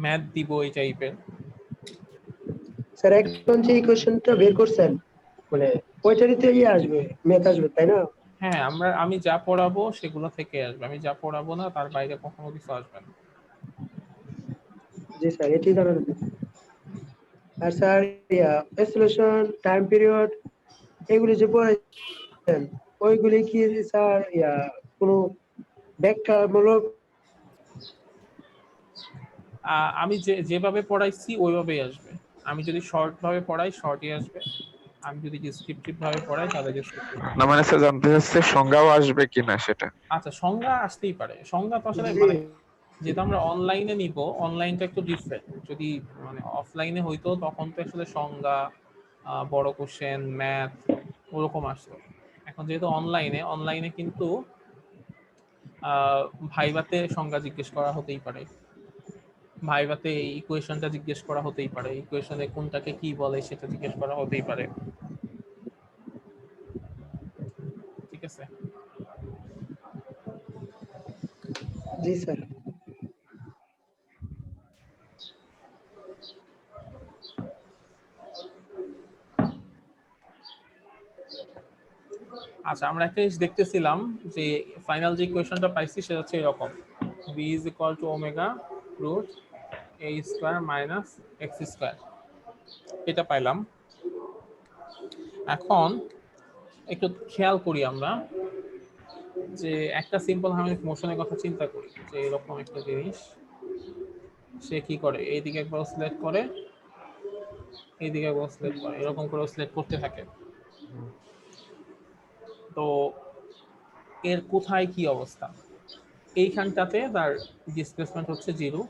ম্যাথ দিব এই টাইপের। স্যার এখন যে ইকুয়েশনটা বের করছেন মানে ওইটারই তো আসবে, ম্যাথ আসবে তাই না? হ্যাঁ, আমি যা পড়াবো সেগুলো থেকে আসবে, আমি যা পড়াবো না তার বাইরে কখনো কিছু আসবে না। জি স্যার, এটি জানার। আর স্যার সলিউশন টাইম পিরিয়ড এগুলি যে পড়াইছেন ওইগুলি কি স্যার কোনো ব্যাখ্যামূলক আমি যেভাবে পড়াইছি ওইভাবেই আসবে। আমি যদি শর্ট ভাবে পড়াই শর্টই আসবে, আমি যদি ডিসক্রিপটিভ ভাবে পড়াই তাহলে ডিসক্রিপটিভ। না মানে স্যার জানতে চাচ্ছে সংজ্ঞাও আসবে কিনা সেটা। আচ্ছা, সংজ্ঞা আসতেই পারে। সংজ্ঞা তো আসলে জি মানে যেটা আমরা অনলাইনে নিব, অনলাইনটা একটু ডিফারেন্ট। যদি মানে অফলাইনে হইতো তখন তো আসলে সংজ্ঞা, বড় কোশ্চেন, ম্যাথ ওরকম আসতো। এখন যেহেতু অনলাইনে কিন্তু ভাইভাতে সংজ্ঞা জিজ্ঞেস করা হতেই পারে, ভাইভাতে ইকুয়েশনটা জিজ্ঞেস করা হতেই পারে, ইকুয়েশনে কোনটাকে কি বলে সেটা জিজ্ঞেস করা হতেই পারে। ঠিক আছে? জি স্যার। আচ্ছা, আমরা একটা জিনিস দেখতেছিলাম যে ফাইনাল যে ইকুয়েশনটা পাইছি সেটা হচ্ছে এরকম, b is equal to omega root a square minus x square, এটা পাইলাম। এখন একটু খেয়াল করি আমরা যে একটা সিম্পল হার্মোনিক মোশনের কথা চিন্তা করি, যে এরকম একটা জিনিস, সে কি করে এইদিকে একবার অসিলেট করে, এইদিকে একবার অসিলেট করে, এরকম করে অসিলেট করতে থাকে। তো এর কোথায় কি অবস্থা? এইখানটাতে তার ডিসপ্লেসমেন্ট হচ্ছে 0,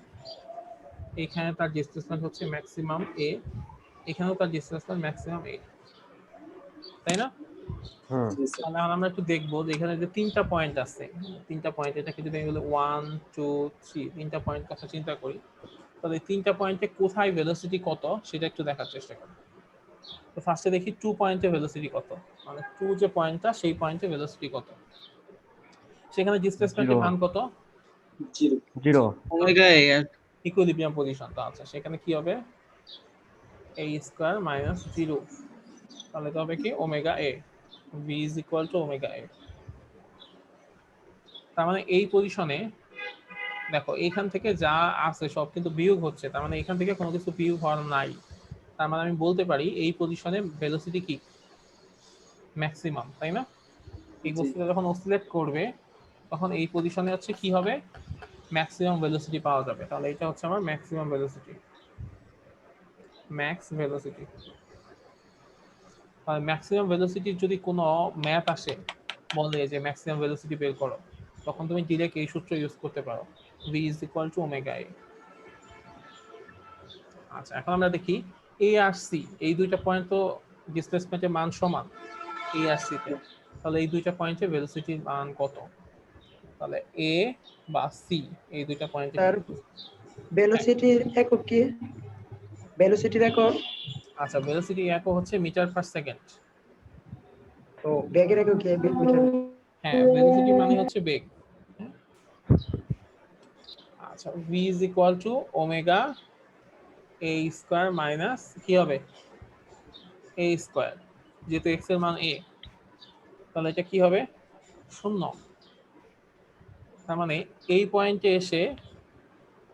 এখানে তার ডিসপ্লেসমেন্ট হচ্ছে ম্যাক্সিমাম a, এখানেও তার ডিসপ্লেসমেন্ট ম্যাক্সিমাম a, তাই না? হুম জি স্যার। তাহলে আমরা একটু দেখবো যে এখানে যে তিনটা পয়েন্ট আছে, তিনটা পয়েন্ট, এটাকে যদি আমি বলি 1 2 3, তিনটা পয়েন্ট কথা চিন্তা করি, তাহলে এই তিনটা পয়েন্টে কোথায় ভেলোসিটি কত সেটা একটু দেখার চেষ্টা করি। তো ফার্স্টে দেখি 2 পয়েন্টে ভেলোসিটি কত, মানে 2 যে পয়েন্টটা সেই পয়েন্টে ভেলোসিটি কত, সেখানে ডিসপ্লেসমেন্টের 0 মান কত? 0। 0 ওমেগা এ আর ইকুইলিব্রিয়াম পজিশন। তো আচ্ছা, সেখানে কি হবে? a স্কয়ার মাইনাস 0, তাহলে তো হবে কি omega a, v is equal to omega a। তার মানে এই পজিশনে দেখো এইখান থেকে যা আছে সব কিন্তু বিয়োগ হচ্ছে, তার মানে এখান থেকে কোনো কিছু বিয়োগ হওয়ার নাই। তার মানে আমি বলতে পারি এই পজিশনে ভেলোসিটি কি ম্যাক্সিমাম, তাই না? এই জি বস্তুটা যখন অসিলেট করবে তখন এই পজিশনে হচ্ছে কি হবে, ম্যাক্সিমাম ভেলোসিটি পাওয়া যাবে। তাহলে এটা হচ্ছে আমার ম্যাক্সিমাম ভেলোসিটি, ম্যাক্স ভেলোসিটি। আর ম্যাক্সিমাম ভেলোসিটির যদি কোনো ম্যাথ আসে, বলে যে ম্যাক্সিমাম ভেলোসিটি বের করো, তখন তুমি ডিরেক্ট এই সূত্র ইউজ করতে পারো, v is equal to omega a। আচ্ছা, এখন আমরা দেখি a আর c, এই দুইটা পয়েন্ট তো ডিসপ্লেসমেন্টের মান সমান a আর c তে, তাহলে এই দুইটা পয়েন্টের ভেলোসিটির মান কত? তাহলে a বা c এই দুইটা পয়েন্টে স্যার ভেলোসিটির একক কি? ভেলোসিটির একক? আচ্ছা, ভেলোসিটি একক হচ্ছে মিটার পার সেকেন্ড। তো বেগের একক কি মিটার? হ্যাঁ, ভেলোসিটি মানে হচ্ছে বেগ। আচ্ছা, v is equal to omega a square minus কি হবে a স্কয়ার, যেহেতু x এর মান a, তাহলে এটা কি হবে 0। তার মানে এই পয়েন্টে এসে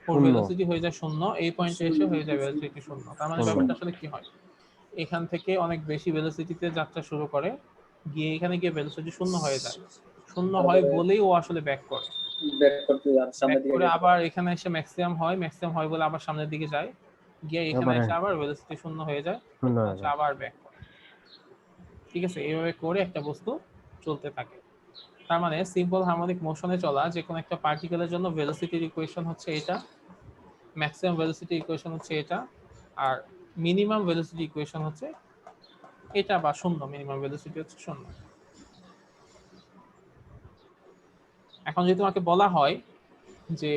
ওর 0 ভেলোসিটি হয়ে যায় 0, এই পয়েন্টে এসে হয়ে যায় ভেলোসিটি 0। তার মানে 0 ব্যাপারটা আসলে কি হয়, এখান থেকে অনেক বেশি ভেলোসিটিতে যাত্রা শুরু করে, গিয়ে এখানে গিয়ে ভেলোসিটি 0 হয়ে যায়, 0 হয় তারপরে বলেই ও আসলে ব্যাক করে, ব্যাক করতে আর ব্যাক সামনের দিকে করে যেতে আবার এখানে এসে ম্যাক্সিমাম হয় বলে আবার সামনের দিকে যায়, গিয়ে এখানে আবার এসে আবার ভেলোসিটি 0 হয়ে যায়, 0 হয়ে আচ্ছা যায়। আবার ব্যাক করে। ঠিক আছে, এইভাবে করে একটা বস্তু চলতে থাকে। তার মানে সিম্পল হারমোনিক মোশনে চলা যে কোনো একটা পার্টিকেলের জন্য ভেলোসিটির ইকুয়েশন হচ্ছে এটা, ম্যাক্সিমাম ভেলোসিটি ইকুয়েশন হচ্ছে এটা, আর মিনিমাম ভেলোসিটি ইকুয়েশন হচ্ছে এটা, বা 0, মিনিমাম ভেলোসিটি হচ্ছে 0। এখন যদি তোমাকে বলা হয় যে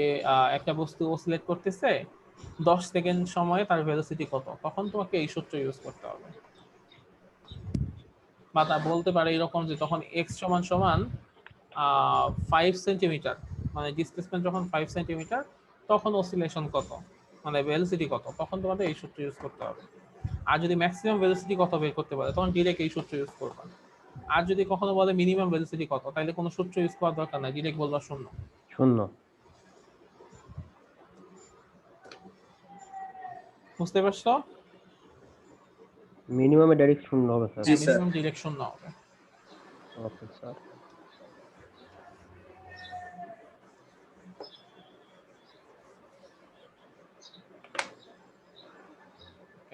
একটা বস্তু অসিলেট করতেছে 10 সেকেন্ড সময়ে তার ভেলোসিটি কত, তখন তোমাকে এই সূত্র ইউজ করতে হবে। বা তা বলতে পারে এরকম যে তখন x সমান সমান 5 সেন্টিমিটার, মানে ডিসপ্লেসমেন্ট যখন 5 সেন্টিমিটার তখন অসিলেশন কত, মানে ভেলোসিটি কত, তখন তোমাদের এই সূত্র ইউজ করতে হবে। আর যদি ম্যাক্সিমাম ভেলোসিটি কত বের করতে পারে তখন ডিরেক্ট এই সূত্র ইউজ করবা। আর যদি কখনো বলে মিনিমাম ভেলোসিটি কত, তাহলে কোনো সূত্র ইউজ করার দরকার নাই, ডিরেক্ট বলবা 0। 0 বুঝতে পারছো? মিনিমামে ডাইরেক্ট 0 হবে স্যার। জি হ্যাঁ, স্যার। মিনিমাম ডিরেক্ট 0 হবে। Okay sir.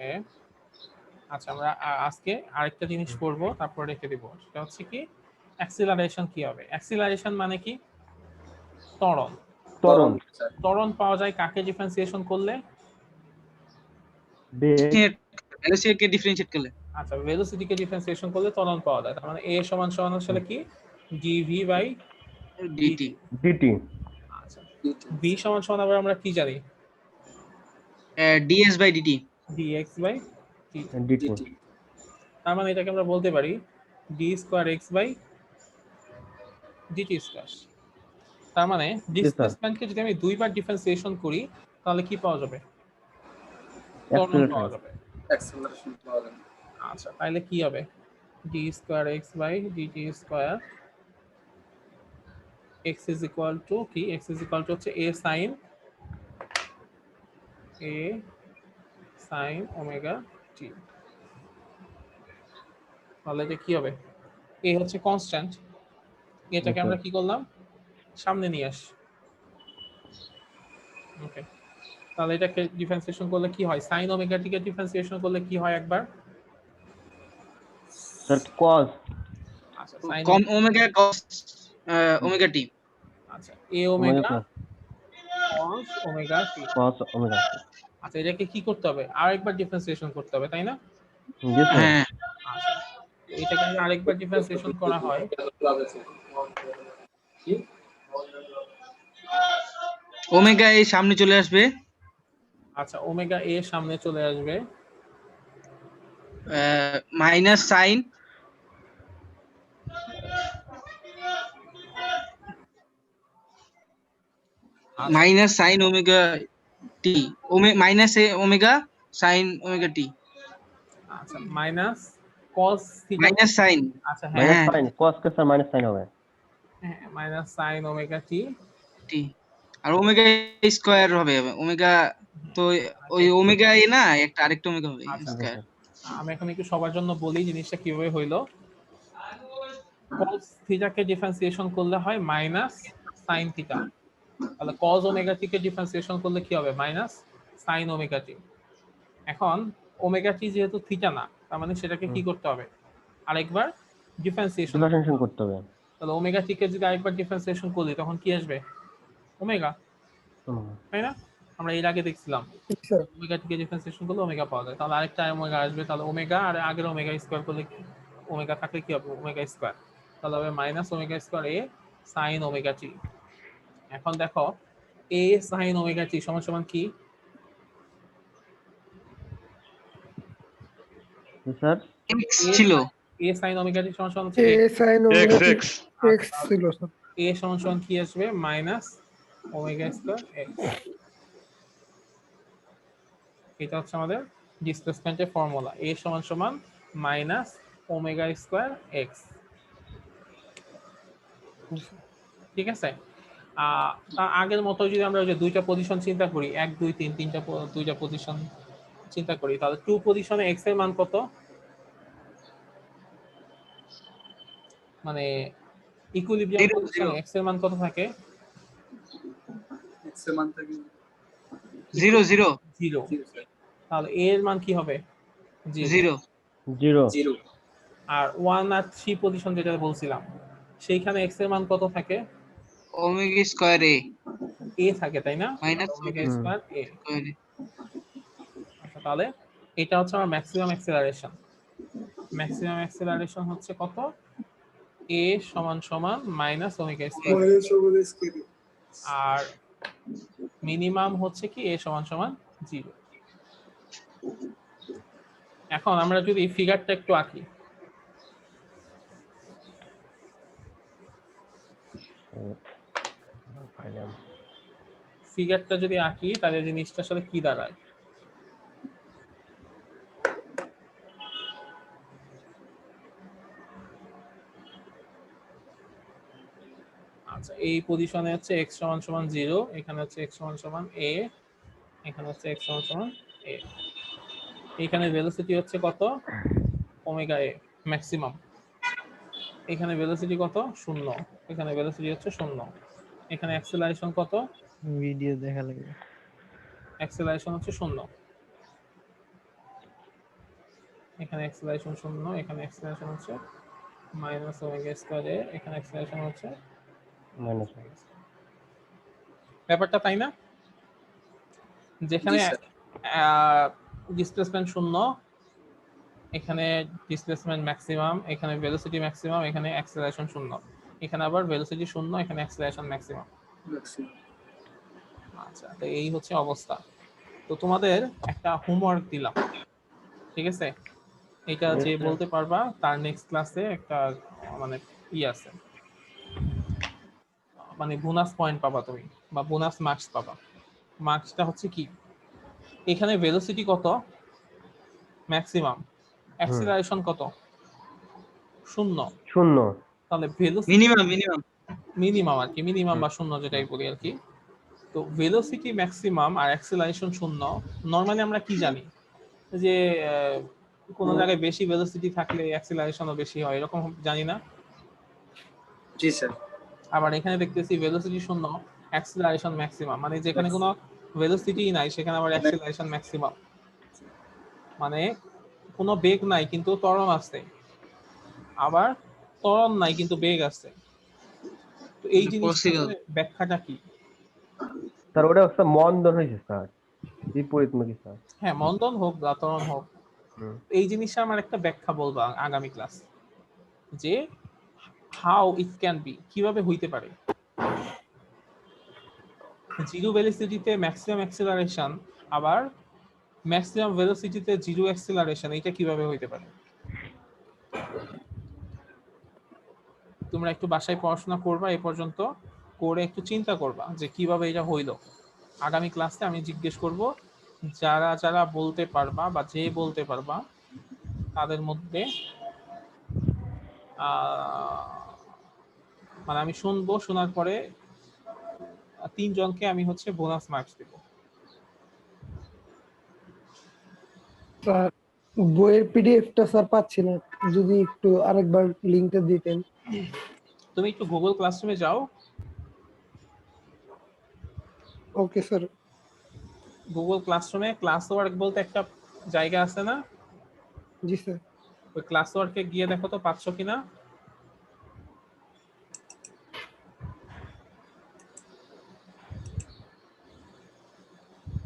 ওকে, আচ্ছা আমরা আজকে আরেকটা জিনিস পড়বো, তারপর রেখে দিব। সেটা হচ্ছে কি অ্যাক্সিলারেশন কি হবে। অ্যাক্সিলারেশন মানে কি? ত্বরণ। ত্বরণ ত্বরণ পাওয়া যায় কাকে ডিফারেন্সিয়েশন করলে? বেগ ভেলোসিটিকে ডিফারেন্সিয়েট করলে। আচ্ছা, ভেলোসিটিকে ডিফারেন্সিয়েশন করলে ত্বরণ পাওয়া যায়। তার মানে a সমান সমান আসলে কি dv বাই dt। ডিটি আচ্ছা, v সমান সমান আবার আমরা কি জানি? Ds by dt. dx by dt। Dt তার মানে এটাকে আমরা বলতে পারি d square x by dt square. তার মানে ডিসপ্লেসমেন্টকে যদি আমি দুইবার ডিফারেন্সিয়েশন করি তাহলে কি পাওয়া যাবে? ত্বরণ পাওয়া যাবে। অ্যাক্সেলারেশন পাওয়া যাবে। আচ্ছা, তাহলে কি হবে? d square x by dt square x is equal to কি? x is equal to হচ্ছে a sin omega t। তাহলে এটা কি হবে? a হচ্ছে কনস্ট্যান্ট, এটাকে আমরা কি করলাম? সামনে নিয়ে আসি। ওকে, তাহলে এটাকে ডিফারেন্সিয়েশন করলে কি হয়? sin omega t কে ডিফারেন্সিয়েশন করলে কি হয় একবার? স্যার cos আচ্ছা, sin কম ওমেগা কস ওমেগা টি। আচ্ছা, a omega omega cos omega t। cos omega আচ্ছা, এটাকে কি করতে হবে? আরেকবার ডিফারেন্সিয়েশন করতে হবে, তাই না? জি স্যার হ্যাঁ, আচ্ছা, এটাকে যদি আরেকবার ডিফারেন্সিয়েশন করা হয় ওমেগা এই সামনে চলে আসবে, আচ্ছা, ওমেগা a সামনে চলে আসবে, minus sine minus sine omega t, minus omega sine omega t, আচ্ছা minus cos theta, minus sine. আচ্ছা মাইনাস হ্যাঁ সাইন cos কে স্যার মাইনাস সাইন হবে হ্যাঁ minus sin omega t। T আর ওমেগা স্কয়ার হবে। ওমেগা তো ওই ওমেগা এ না, একটা আরেকটা ওমেগা হবে আচ্ছা, স্কয়ার। আমি এখন একটু সবার জন্য বলি জিনিসটা কিভাবে হইলো। cos থিটাকে ডিফারেন্সিয়েশন করলে হয় মাইনাস sin থিটা, তাহলে cos omega t কে ডিফারেন্সিয়েশন করলে কি হবে? Minus sin omega t। এখন ওমেগা টি যেহেতু থিটা না, তার মানে সেটাকে কি করতে হবে? আরেকবার ডিফারেন্সিয়েশন। ডিফারেন্সিয়েশন করতে হবে তাহলে ওমেগা টি কে যদি আরেকবার ডিফারেন্সিয়েশন করি তখন কি আসবে? ওমেগা, তাই না? আমরা এর আগে দেখছিলাম স্যার ওমেগা টি কে ডিফারেন্সিয়েশন করলে ওমেগা পাওয়া যায়। তাহলে আরেকটা ওমেগা আসবে, তাহলে ওমেগা আর আগের ওমেগা স্কয়ার করলে ওমেগা থাকলে কি হবে? Omega square. তাহলে হবে minus omega square a sin omega t। এখন দেখো a sin ওমেগা t সমান সমান কি? স্যার এক্স ছিল, a sin ওমেগা t সমান সমান হচ্ছে এ সাইন ওমেগা টি X এক্স ছিল স্যার। a সমান সমান কি আসবে? Minus omega square x। এটা হচ্ছে আমাদের ডিসপ্লেসমেন্টের ফর্মুলা, a সমান সমান মাইনাস ওমেগা স্কয়ার x। ঠিক আছে? তার আগের মতো যদি আমরা ওই যে দুইটা পজিশন চিন্তা করি, 1 2 3 দুইটা পজিশন চিন্তা করি, তাহলে 2 পজিশনে x এর মান কত? মানে ইকুইলিব্রিয়াম Zero, পজিশনে zero. x এর মান কত থাকে? এক্স এর মান থাকে 0 0 0। তাহলে a এর মান কি হবে? 0। 0 জিরো 0 আর 1 আর 3 পজিশন যেটা বলছিলাম সেইখানে x এর মান কত থাকে? ওমেগা স্কয়ার এ a থাকে, তাই না? Minus omega square a। Square a. আচ্ছা, তাহলে এটা হচ্ছে আমার ম্যাক্সিমাম অ্যাক্সেলারেশন। ম্যাক্সিমাম অ্যাক্সেলারেশন হচ্ছে কত? a সমান সমান মাইনাস ওমেগা স্কয়ার, আর মিনিমাম হচ্ছে কি a সমান সমান 0। এখন আমরা যদি ফিগারটা একটু আঁকি, ফিগারটা যদি আঁকি তাহলে জিনিসটা আসলে কি দাঁড়ায়? আচ্ছা, এই পজিশনে হচ্ছে x সমান সমান 0, এখানে হচ্ছে x সমান সমান a, এখানে হচ্ছে x সমান সমান a। এখানে ভেলোসিটি হচ্ছে কত? Omega a maximum. এখানে ভেলোসিটি কত? 0। এখানে ভেলোসিটি হচ্ছে 0। এখানে অ্যাক্সেলারেশন কত? ভিডিও দেখা লাগে। অ্যাক্সেলারেশন হচ্ছে 0। এখানে অ্যাক্সেলারেশন শূন্য, এখানে অ্যাক্সেলারেশন হচ্ছে মাইনাস ওমেগা স্কয়ার এ, এখানে অ্যাক্সেলারেশন হচ্ছে মাইনাস ব্যাপারটা তাই না? যেখানে জি স্যার ডিসপ্লেসমেন্ট শূন্য, এখানে ডিসপ্লেসমেন্ট ম্যাক্সিমাম, এখানে ভেলোসিটি ম্যাক্সিমাম, এখানে অ্যাক্সেলারেশন শূন্য, এখানে আবার ভেলোসিটি শূন্য, এখানে অ্যাক্সেলারেশন ম্যাক্সিমাম। আচ্ছা, তো এই হচ্ছে অবস্থা। তো তোমাদের একটা হোমওয়ার্ক দিলাম, ঠিক আছে? এটা যে বলতে পারবা তার নেক্সট ক্লাসে একটা মানে আছে, মানে বোনাস পয়েন্ট পাবা তুমি, বা বোনাস মার্কস পাবা। মার্কসটা হচ্ছে কি, এখানে ভেলোসিটি কত ম্যাক্সিমাম, অ্যাক্সেলারেশন কত শূন্য, শূন্য, তাহলে ভেলোসিটি মিনিমাম মিনিমাম আর কি, মিনিমাম বা শূন্য যেটাই বলি আর কি। তো ভেলোসিটি ম্যাক্সিমাম আর অ্যাক্সেলারেশন শূন্য, নরমালি আমরা কি জানি যে কোন জায়গায় বেশি ভেলোসিটি থাকলে অ্যাক্সেলারেশনও বেশি হয়, এরকম জানি না? জি স্যার। আবার এখানে দেখতেছি ভেলোসিটি শূন্য, অ্যাক্সেলারেশন ম্যাক্সিমাম, মানে যেখানে কোনো ভেলোসিটি নাই সেখানে আবার অ্যাক্সেলারেশন ম্যাক্সিমাম, মানে কোনো বেগ নাই কিন্তু ত্বরণ আছে, আবার ত্বরণ নাই কিন্তু বেগ আছে। তো এই জিনিসটার ব্যাখ্যাটা কি? স্যার ওটা একটা মন্দন হয়েছে স্যার, বিপরীতমুখী স্যার। হ্যাঁ, মন্দন হোক বা ত্বরণ হোক, এই জিনিসটা আমার একটা ব্যাখ্যা বলবা আগামী ক্লাস, যে হাউ ইট ক্যান বি, কিভাবে হইতে পারে জিরো ভেলোসিটিতে ম্যাক্সিমাম অ্যাক্সেলারেশন, আবার ম্যাক্সিমাম ভেলোসিটিতে জিরো অ্যাক্সেলারেশন, এটা কিভাবে হইতে পারে? তোমরা একটু বাসায় পড়াশোনা করবা, এই পর্যন্ত করে একটু চিন্তা করবা যে কিভাবে এটা হইলো। আগামী ক্লাসে আমি জিজ্ঞেস করব, যারা যারা বলতে পারবা বা যে বলতে পারবা তাদের মধ্যে মানে আমি শুনবো, শোনার পরে 3 জনকে আমি হচ্ছে বোনাস মার্কস দেব। স্যার বইয়ের পিডিএফটা স্যার পাচ্ছি না, যদি একটু আরেকবার লিংকটা দিতেন। তুমি একটু গুগল ক্লাসরুমে যাও। Okay sir. গুগল ক্লাসরুমে ক্লাস ওয়ার্ক বলতে একটা জায়গা আছে না? জি স্যার। ওই ক্লাস ওয়ার্কে গিয়ে দেখো তো পাচ্ছ কিনা।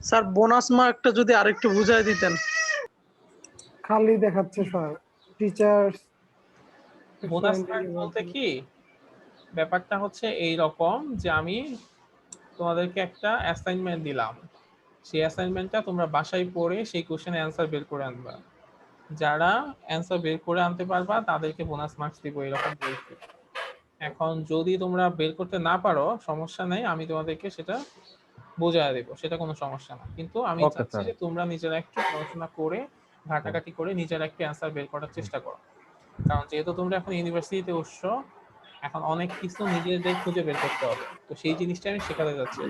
স্যার বোনাস মার্কটা যদি আরেকটু বুঝাই দিতেন। খালি দেখাচ্ছে স্যার, টিচার্স বোনাস মার্ক বলতে কি, ব্যাপারটা হচ্ছে এই রকম যে আমি তোমাদেরকে একটা অ্যাসাইনমেন্ট দিলাম, সেই অ্যাসাইনমেন্টটা তোমরা বাসায় পড়ে সেই কোশ্চেনের অ্যান্সার বের করে আনবা। যারা অ্যান্সার বের করে আনতে পারবা তাদেরকে বোনাস মার্কস দিব, এরকম বলছি। এখন যদি তোমরা বের করতে না পারো সমস্যা নেই, আমি তোমাদেরকে সেটা বোঝায় দেবো, সেটা কোনো সমস্যা না। কিন্তু আমি চাচ্ছি যে তোমরা নিজেরা একটু পড়াশোনা করে ঘাটাঘাটি করে নিজেরা একটু অ্যান্সার বের করার চেষ্টা করো, কারণ যেহেতু তোমরা এখন ইউনিভার্সিটিতে উঠছো, এখন অনেক কিছু নিজেদের খুঁজে বের করতে হবে, তো সেই জিনিসটা আমি শেখাতে যাচ্ছি।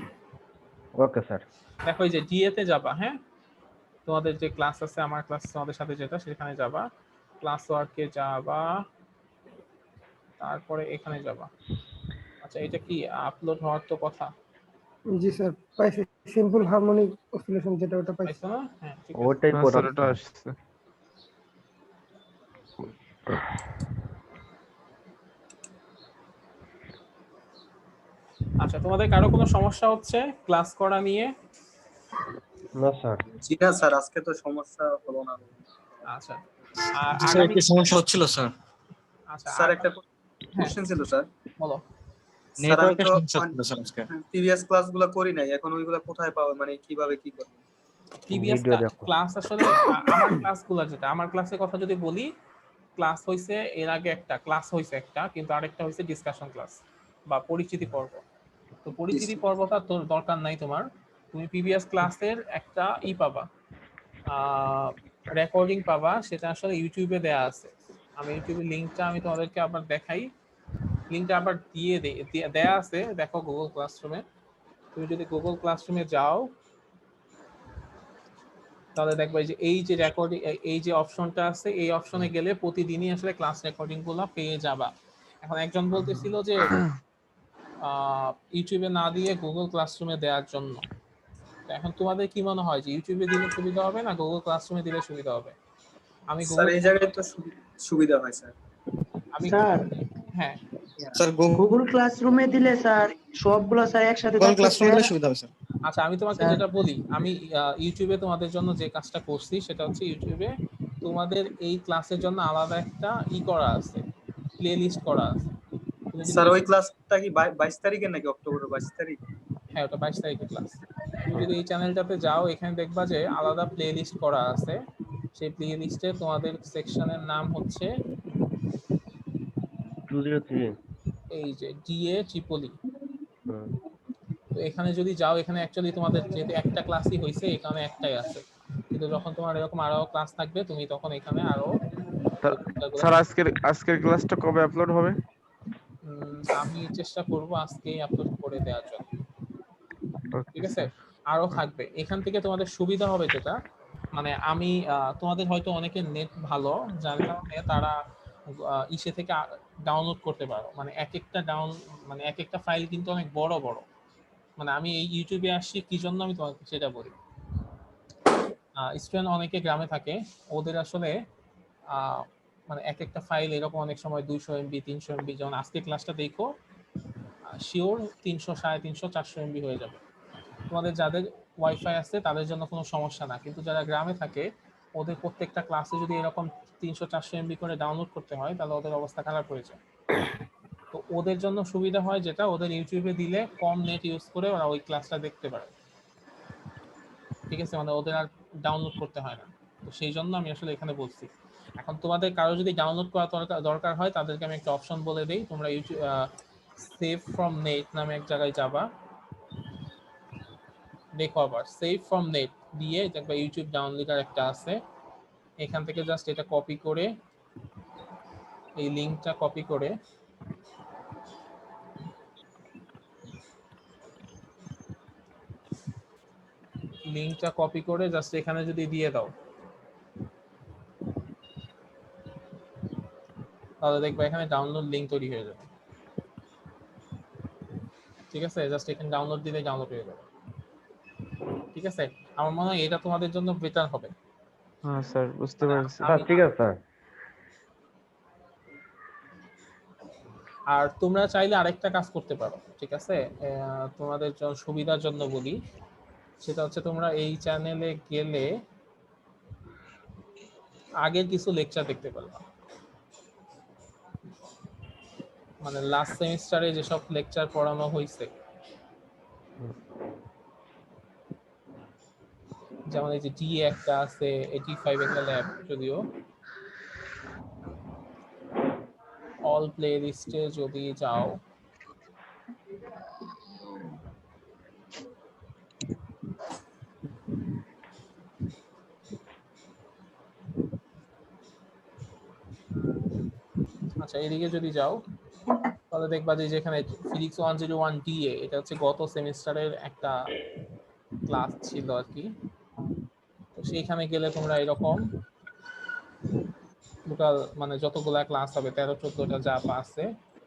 Okay sir. দেখো এই যে ডিএ তে যাবা, হ্যাঁ তোমাদের যে ক্লাস আছে, আমার ক্লাস তোমাদের সাথে যেটা, সেখানে যাবা, ক্লাস ওয়ার্কে যাবা, তারপরে এখানে যাবা। আচ্ছা, এটা কি আপলোড হওয়ার তো কথা? জি স্যার পাইছি, সিম্পল হারমোনিক অসিলেশন যেটা, ওটা পাইছি। পাইছো না? হ্যাঁ ঠিক আছে, ওটাই ওটা আসছে। আচ্ছা, তোমাদের কারো কোনো সমস্যা হচ্ছে ক্লাস করা নিয়ে? না স্যার। জি না স্যার, আজকে তো সমস্যা হলো না। আচ্ছা, স্যার একটা সমস্যা হচ্ছিল স্যার। আচ্ছা স্যার একটা কোশ্চেন ছিল স্যার। বলো। স্যার আমি নেটওয়ার্কের তো সমস্যা হচ্ছিল স্যার আজকে। প্রিভিয়াস ক্লাসগুলো করি নাই, এখন ওইগুলো কোথায় পাবো, মানে কিভাবে কি করব? প্রিভিয়াস ক্লাস আসলে আমার ক্লাসগুলো যেটা, আমার ক্লাসের কথা যদি বলি, ক্লাস হইছে এর আগে একটা ক্লাস হইছে একটা, কিন্তু আরেকটা হইছে ডিসকাশন ক্লাস বা পরিচিতি পর্ব। তো পরিচিতি পর্বটা তোর দরকার নাই তোমার, তুমি প্রিভিয়াস ক্লাসের একটা পাবা, রেকর্ডিং পাবা, সেটা আসলে ইউটিউবে দেয়া আছে। আমি ইউটিউবের লিংকটা আমি তোমাদেরকে আবার দেখাই, লিংকটা আবার দেয়া আছে, দেখো গুগল ক্লাসরুমে। তুমি যদি গুগল ক্লাসরুমে যাও তাহলে দেখবে যে এই যে রেকর্ডিং, এই যে অপশনটা আছে, এই অপশনে গেলে প্রতিদিনই আসলে ক্লাস রেকর্ডিং গুলো পেয়ে যাবা। এখন একজন বলতেছিল যে ইউটিউবে না দিয়ে গুগল ক্লাসরুমে দেওয়ার জন্য, এখন তোমাদের কি মনে হয় যে ইউটিউবে দিলে সুবিধা হবে না গুগল ক্লাসরুমে দিলে সুবিধা হবে? আমি স্যার গুগল এই জায়গায় তো সুবিধা হয় স্যার। আমি স্যার হ্যাঁ স্যার গুগল ক্লাসরুমে দিলে স্যার সবগুলো স্যার একসাথে গুগল থাকতেছে। ক্লাসরুমে দিলে সুবিধা হবে স্যার। আচ্ছা আমি তোমাকে স্যার যেটা বলি, আমি ইউটিউবে তোমাদের জন্য যে কাজটা করছি সেটা হচ্ছে ইউটিউবে তোমাদের এই ক্লাসের জন্য আলাদা একটা করা আছে, প্লে লিস্ট করা আছে। তুমি যদি স্যার ওই ক্লাসটা কি 22 তারিখে নাকি অক্টোবরের 22 তারিখ? হ্যাঁ ওটা 22 তারিখের ক্লাস। তুমি যদি এই চ্যানেলটাতে যাও, এখানে দেখবা যে আলাদা প্লে লিস্ট করা আছে। সেই প্লে লিস্টে তোমাদের সেকশনের নাম হচ্ছে 203 এই যে ডিএ ট্রিপলি। তো এখানে যদি যাও, এখানে অ্যাকচুয়ালি তোমাদের যেহেতু একটা ক্লাসই হয়েছে, এখানে একটাই আছে, কিন্তু যখন তোমার এরকম আরো ক্লাস থাকবে তুমি তখন এখানে আরো স্যার আজকের ক্লাসটা কবে আপলোড হবে? আমি চেষ্টা করব আজকেই আপলোড করে দেওয়ার জন্য। ঠিক আছে, আরো থাকবে। এখান থেকে তোমাদের সুবিধা হবে যেটা, মানে আমি তোমাদের হয়তো অনেকের নেট ভালো, যার কারণে তারা ইসে থেকে ডাউনলোড করতে পারো। মানে মানে এক একটা ফাইল কিন্তু অনেক বড় বড়। মানে আমি এই ইউটিউবে আসছি কি জন্য আমি তোমাকে সেটা বলি। স্টুডেন্ট অনেকে গ্রামে থাকে, ওদের আসলে মানে এক একটা ফাইল এরকম অনেক সময় 200 MB 300 MB, যেমন আজকে ক্লাসটা দেখো শিওর 300 350 400 MB হয়ে যাবে। তোমাদের যাদের ওয়াইফাই আছে তাদের জন্য কোনো সমস্যা না, কিন্তু যারা গ্রামে থাকে ওদের প্রত্যেকটা ক্লাসে যদি এরকম 300 400 MB করে ডাউনলোড করতে হয় তাহলে ওদের অবস্থা খারাপ হয়ে যায়। তো ওদের জন্য সুবিধা হয় যেটা, ওদের ইউটিউবে দিলে কম নেট ইউজ করে ওরা ওই ক্লাসটা দেখতে পারে। ঠিক আছে, মানে ওদের আর ডাউনলোড করতে হয় না। তো সেই জন্য আমি আসলে এখানে বলছি। এখন তোমাদের কারো যদি ডাউনলোড করা দরকার হয় তাদেরকে আমি একটা অপশন বলে দেই। তোমরা ইউটিউব সেভ ফ্রম নেট নামে এক জায়গায় যাবা, দেখো আবার সেভ ফ্রম নেট দিয়ে দেখবা ইউটিউব ডাউনলোডার একটা আছে। এখান থেকে জাস্ট এটা কপি করে, এই লিংকটা কপি করে জাস্ট এখানে যদি দিয়ে দাও তাহলে দেখবা এখানে ডাউনলোড লিংক তৈরি হয়ে যাবে। ঠিক আছে, জাস্ট এখানে ডাউনলোড দিলে ডাউনলোড হয়ে যাবে। ঠিক আছে, আমার মনে হয় এটা তোমাদের জন্য বেটার হবে। হ্যাঁ স্যার বুঝতে পারছি। ঠিক আছে স্যার। আর তোমরা চাইলে আরেকটা কাজ করতে পারো। ঠিক আছে, তোমাদের সুবিধার জন্য বলি, সেটা হচ্ছে তোমরা এই চ্যানেলে গেলে আগের কিছু লেকচার দেখতে পারবা। মানে লাস্ট সেমিস্টারে যেসব লেকচার পড়ানো হয়েছে, যেমন এই যে টি একটা আছে, 85 একটা ল্যাব, যদিও অল প্লে লিস্টে যদি যাও আচ্ছা এদিকে যদি যাও তাহলে দেখবা যে যেখানে ফিজিক্স 101 ডিএ, এটা হচ্ছে গত সেমিস্টারের একটা ক্লাস ছিল আর কি। তো সেইখানে গেলে তোমরা এরকম টোটাল মানে যতগুলা ক্লাস হবে 13-14টা যা আছে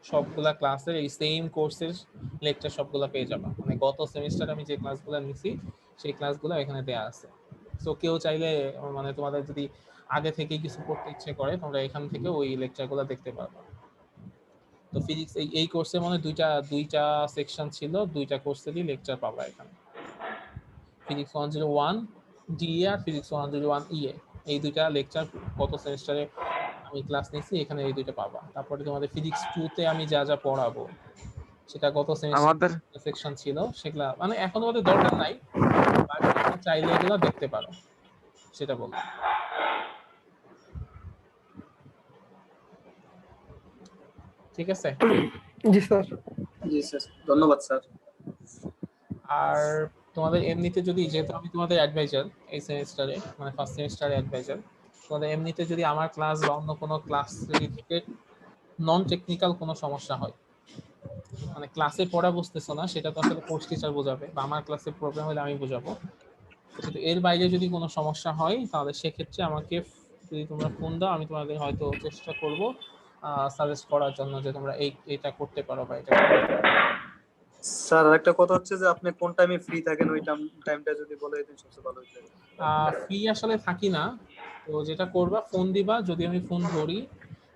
সবগুলা ক্লাসের এই সেম কোর্সের লেকচার সবগুলা পেয়ে যাবা। মানে গত সেমিস্টারে আমি যে ক্লাসগুলো নিছি সেই ক্লাসগুলো এখানে দেয়া আছে। সো কেউ চাইলে মানে তোমাদের যদি আগে থেকেই কিছু করতে ইচ্ছে করে তোমরা এখান থেকে ওই লেকচারগুলো দেখতে পারবা। তো ফিজিক্স এই কোর্সে মানে দুইটা সেকশন ছিল, দুইটা কোর্সেরই লেকচার পাবা এখানে। ফিজিক্স 101 ডিএ আর ফিজিক্স 101 ইএ, এই দুইটা লেকচার গত সেমিস্টারে আমি ক্লাস নিয়েছি, এখানে এই দুইটা পাবা। তারপরে তোমাদের ফিজিক্স 2 তে আমি যা যা পড়াবো সেটা গত সেমিস্টার সেকশন ছিল, সেগুলা মানে এখন আমাদের দরকার নাই, বাট চাইলে এগুলো দেখতে পারো, সেটা বলবো। ঠিক আছে, জি স্যার। জি স্যার, ধন্যবাদ স্যার। আর তোমাদের এমনিতে যদি, যেহেতু আমি তোমাদের অ্যাডভাইজার এই সেমিস্টারে, মানে ফার্স্ট সেমিস্টারে অ্যাডভাইজার, তোমাদের এমনিতে যদি আমার ক্লাস বা অন্য কোনো ক্লাস রিলেটেড নন টেকনিক্যাল কোনো সমস্যা হয়, মানে ক্লাসে পড়া বুঝতেছো না, সেটা তো আসলে কোর্স টিচার বোঝাবে, বা আমার ক্লাসে প্রবলেম হলে আমি বোঝাবো। কিন্তু এর বাইরে যদি কোনো সমস্যা হয় তাহলে সেক্ষেত্রে আমাকে যদি তোমরা ফোন দাও, আমি তোমাদের হয়তো চেষ্টা করব সাজেস্ট করার জন্য যে তোমরা এইটা করতে পারো বা এটা। স্যার আরেকটা কথা হচ্ছে যে আপনি কোন টাইমে ফ্রি থাকেন, ওই টাইমটা যদি বলে দিতেন সবচেয়ে ভালো হতো। ফ্রি আসলে থাকি না, তো যেটা করবা ফোন দিবা, যদি আমি ফোন ধরি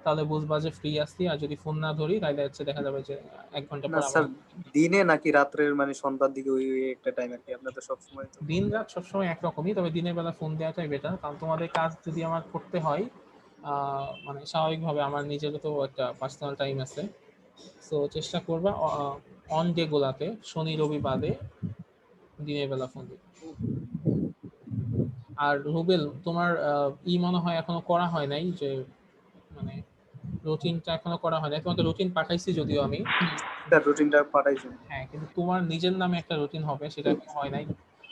তাহলে বুঝবা যে ফ্রি আছি, আর যদি ফোন না ধরি তাহলে হচ্ছে দেখা যাবে যে 1 ঘন্টা না পর স্যার, আবার। দিনে নাকি রাত্রের মানে সন্ধ্যার দিকে ওই একটা টাইম আর কি, আপনার তো সবসময় তো দিন রাত সবসময় একরকমই, তবে দিনের বেলা ফোন দেওয়াটাই বেটার, কারণ তোমাদের কাজ যদি আমার করতে হয় মানে স্বাভাবিকভাবে আমার নিজেরও তো একটা পার্সোনাল টাইম আছে। সো চেষ্টা করবা অন ডে গুলাতে, শনি রবি বাদে দিনের বেলা ফোন দিতে। আর রুবেল, তোমার মনে হয় এখনো করা হয় নাই, যে মানে রুটিনটা এখনো করা হয় নাই। তোমাকে রুটিন পাঠাইছি যদিও আমি, স্যার রুটিনটা পাঠাইছেন? হ্যাঁ, কিন্তু তোমার নিজের নামে একটা রুটিন হবে, সেটা এখনো হয় নাই।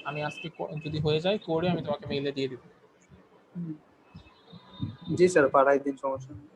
আমি আজকে যদি হয়ে যায় করে আমি তোমাকে মেইলে দিয়ে দিব। জি স্যার, পাঠাই দিন, সমস্যা নেই।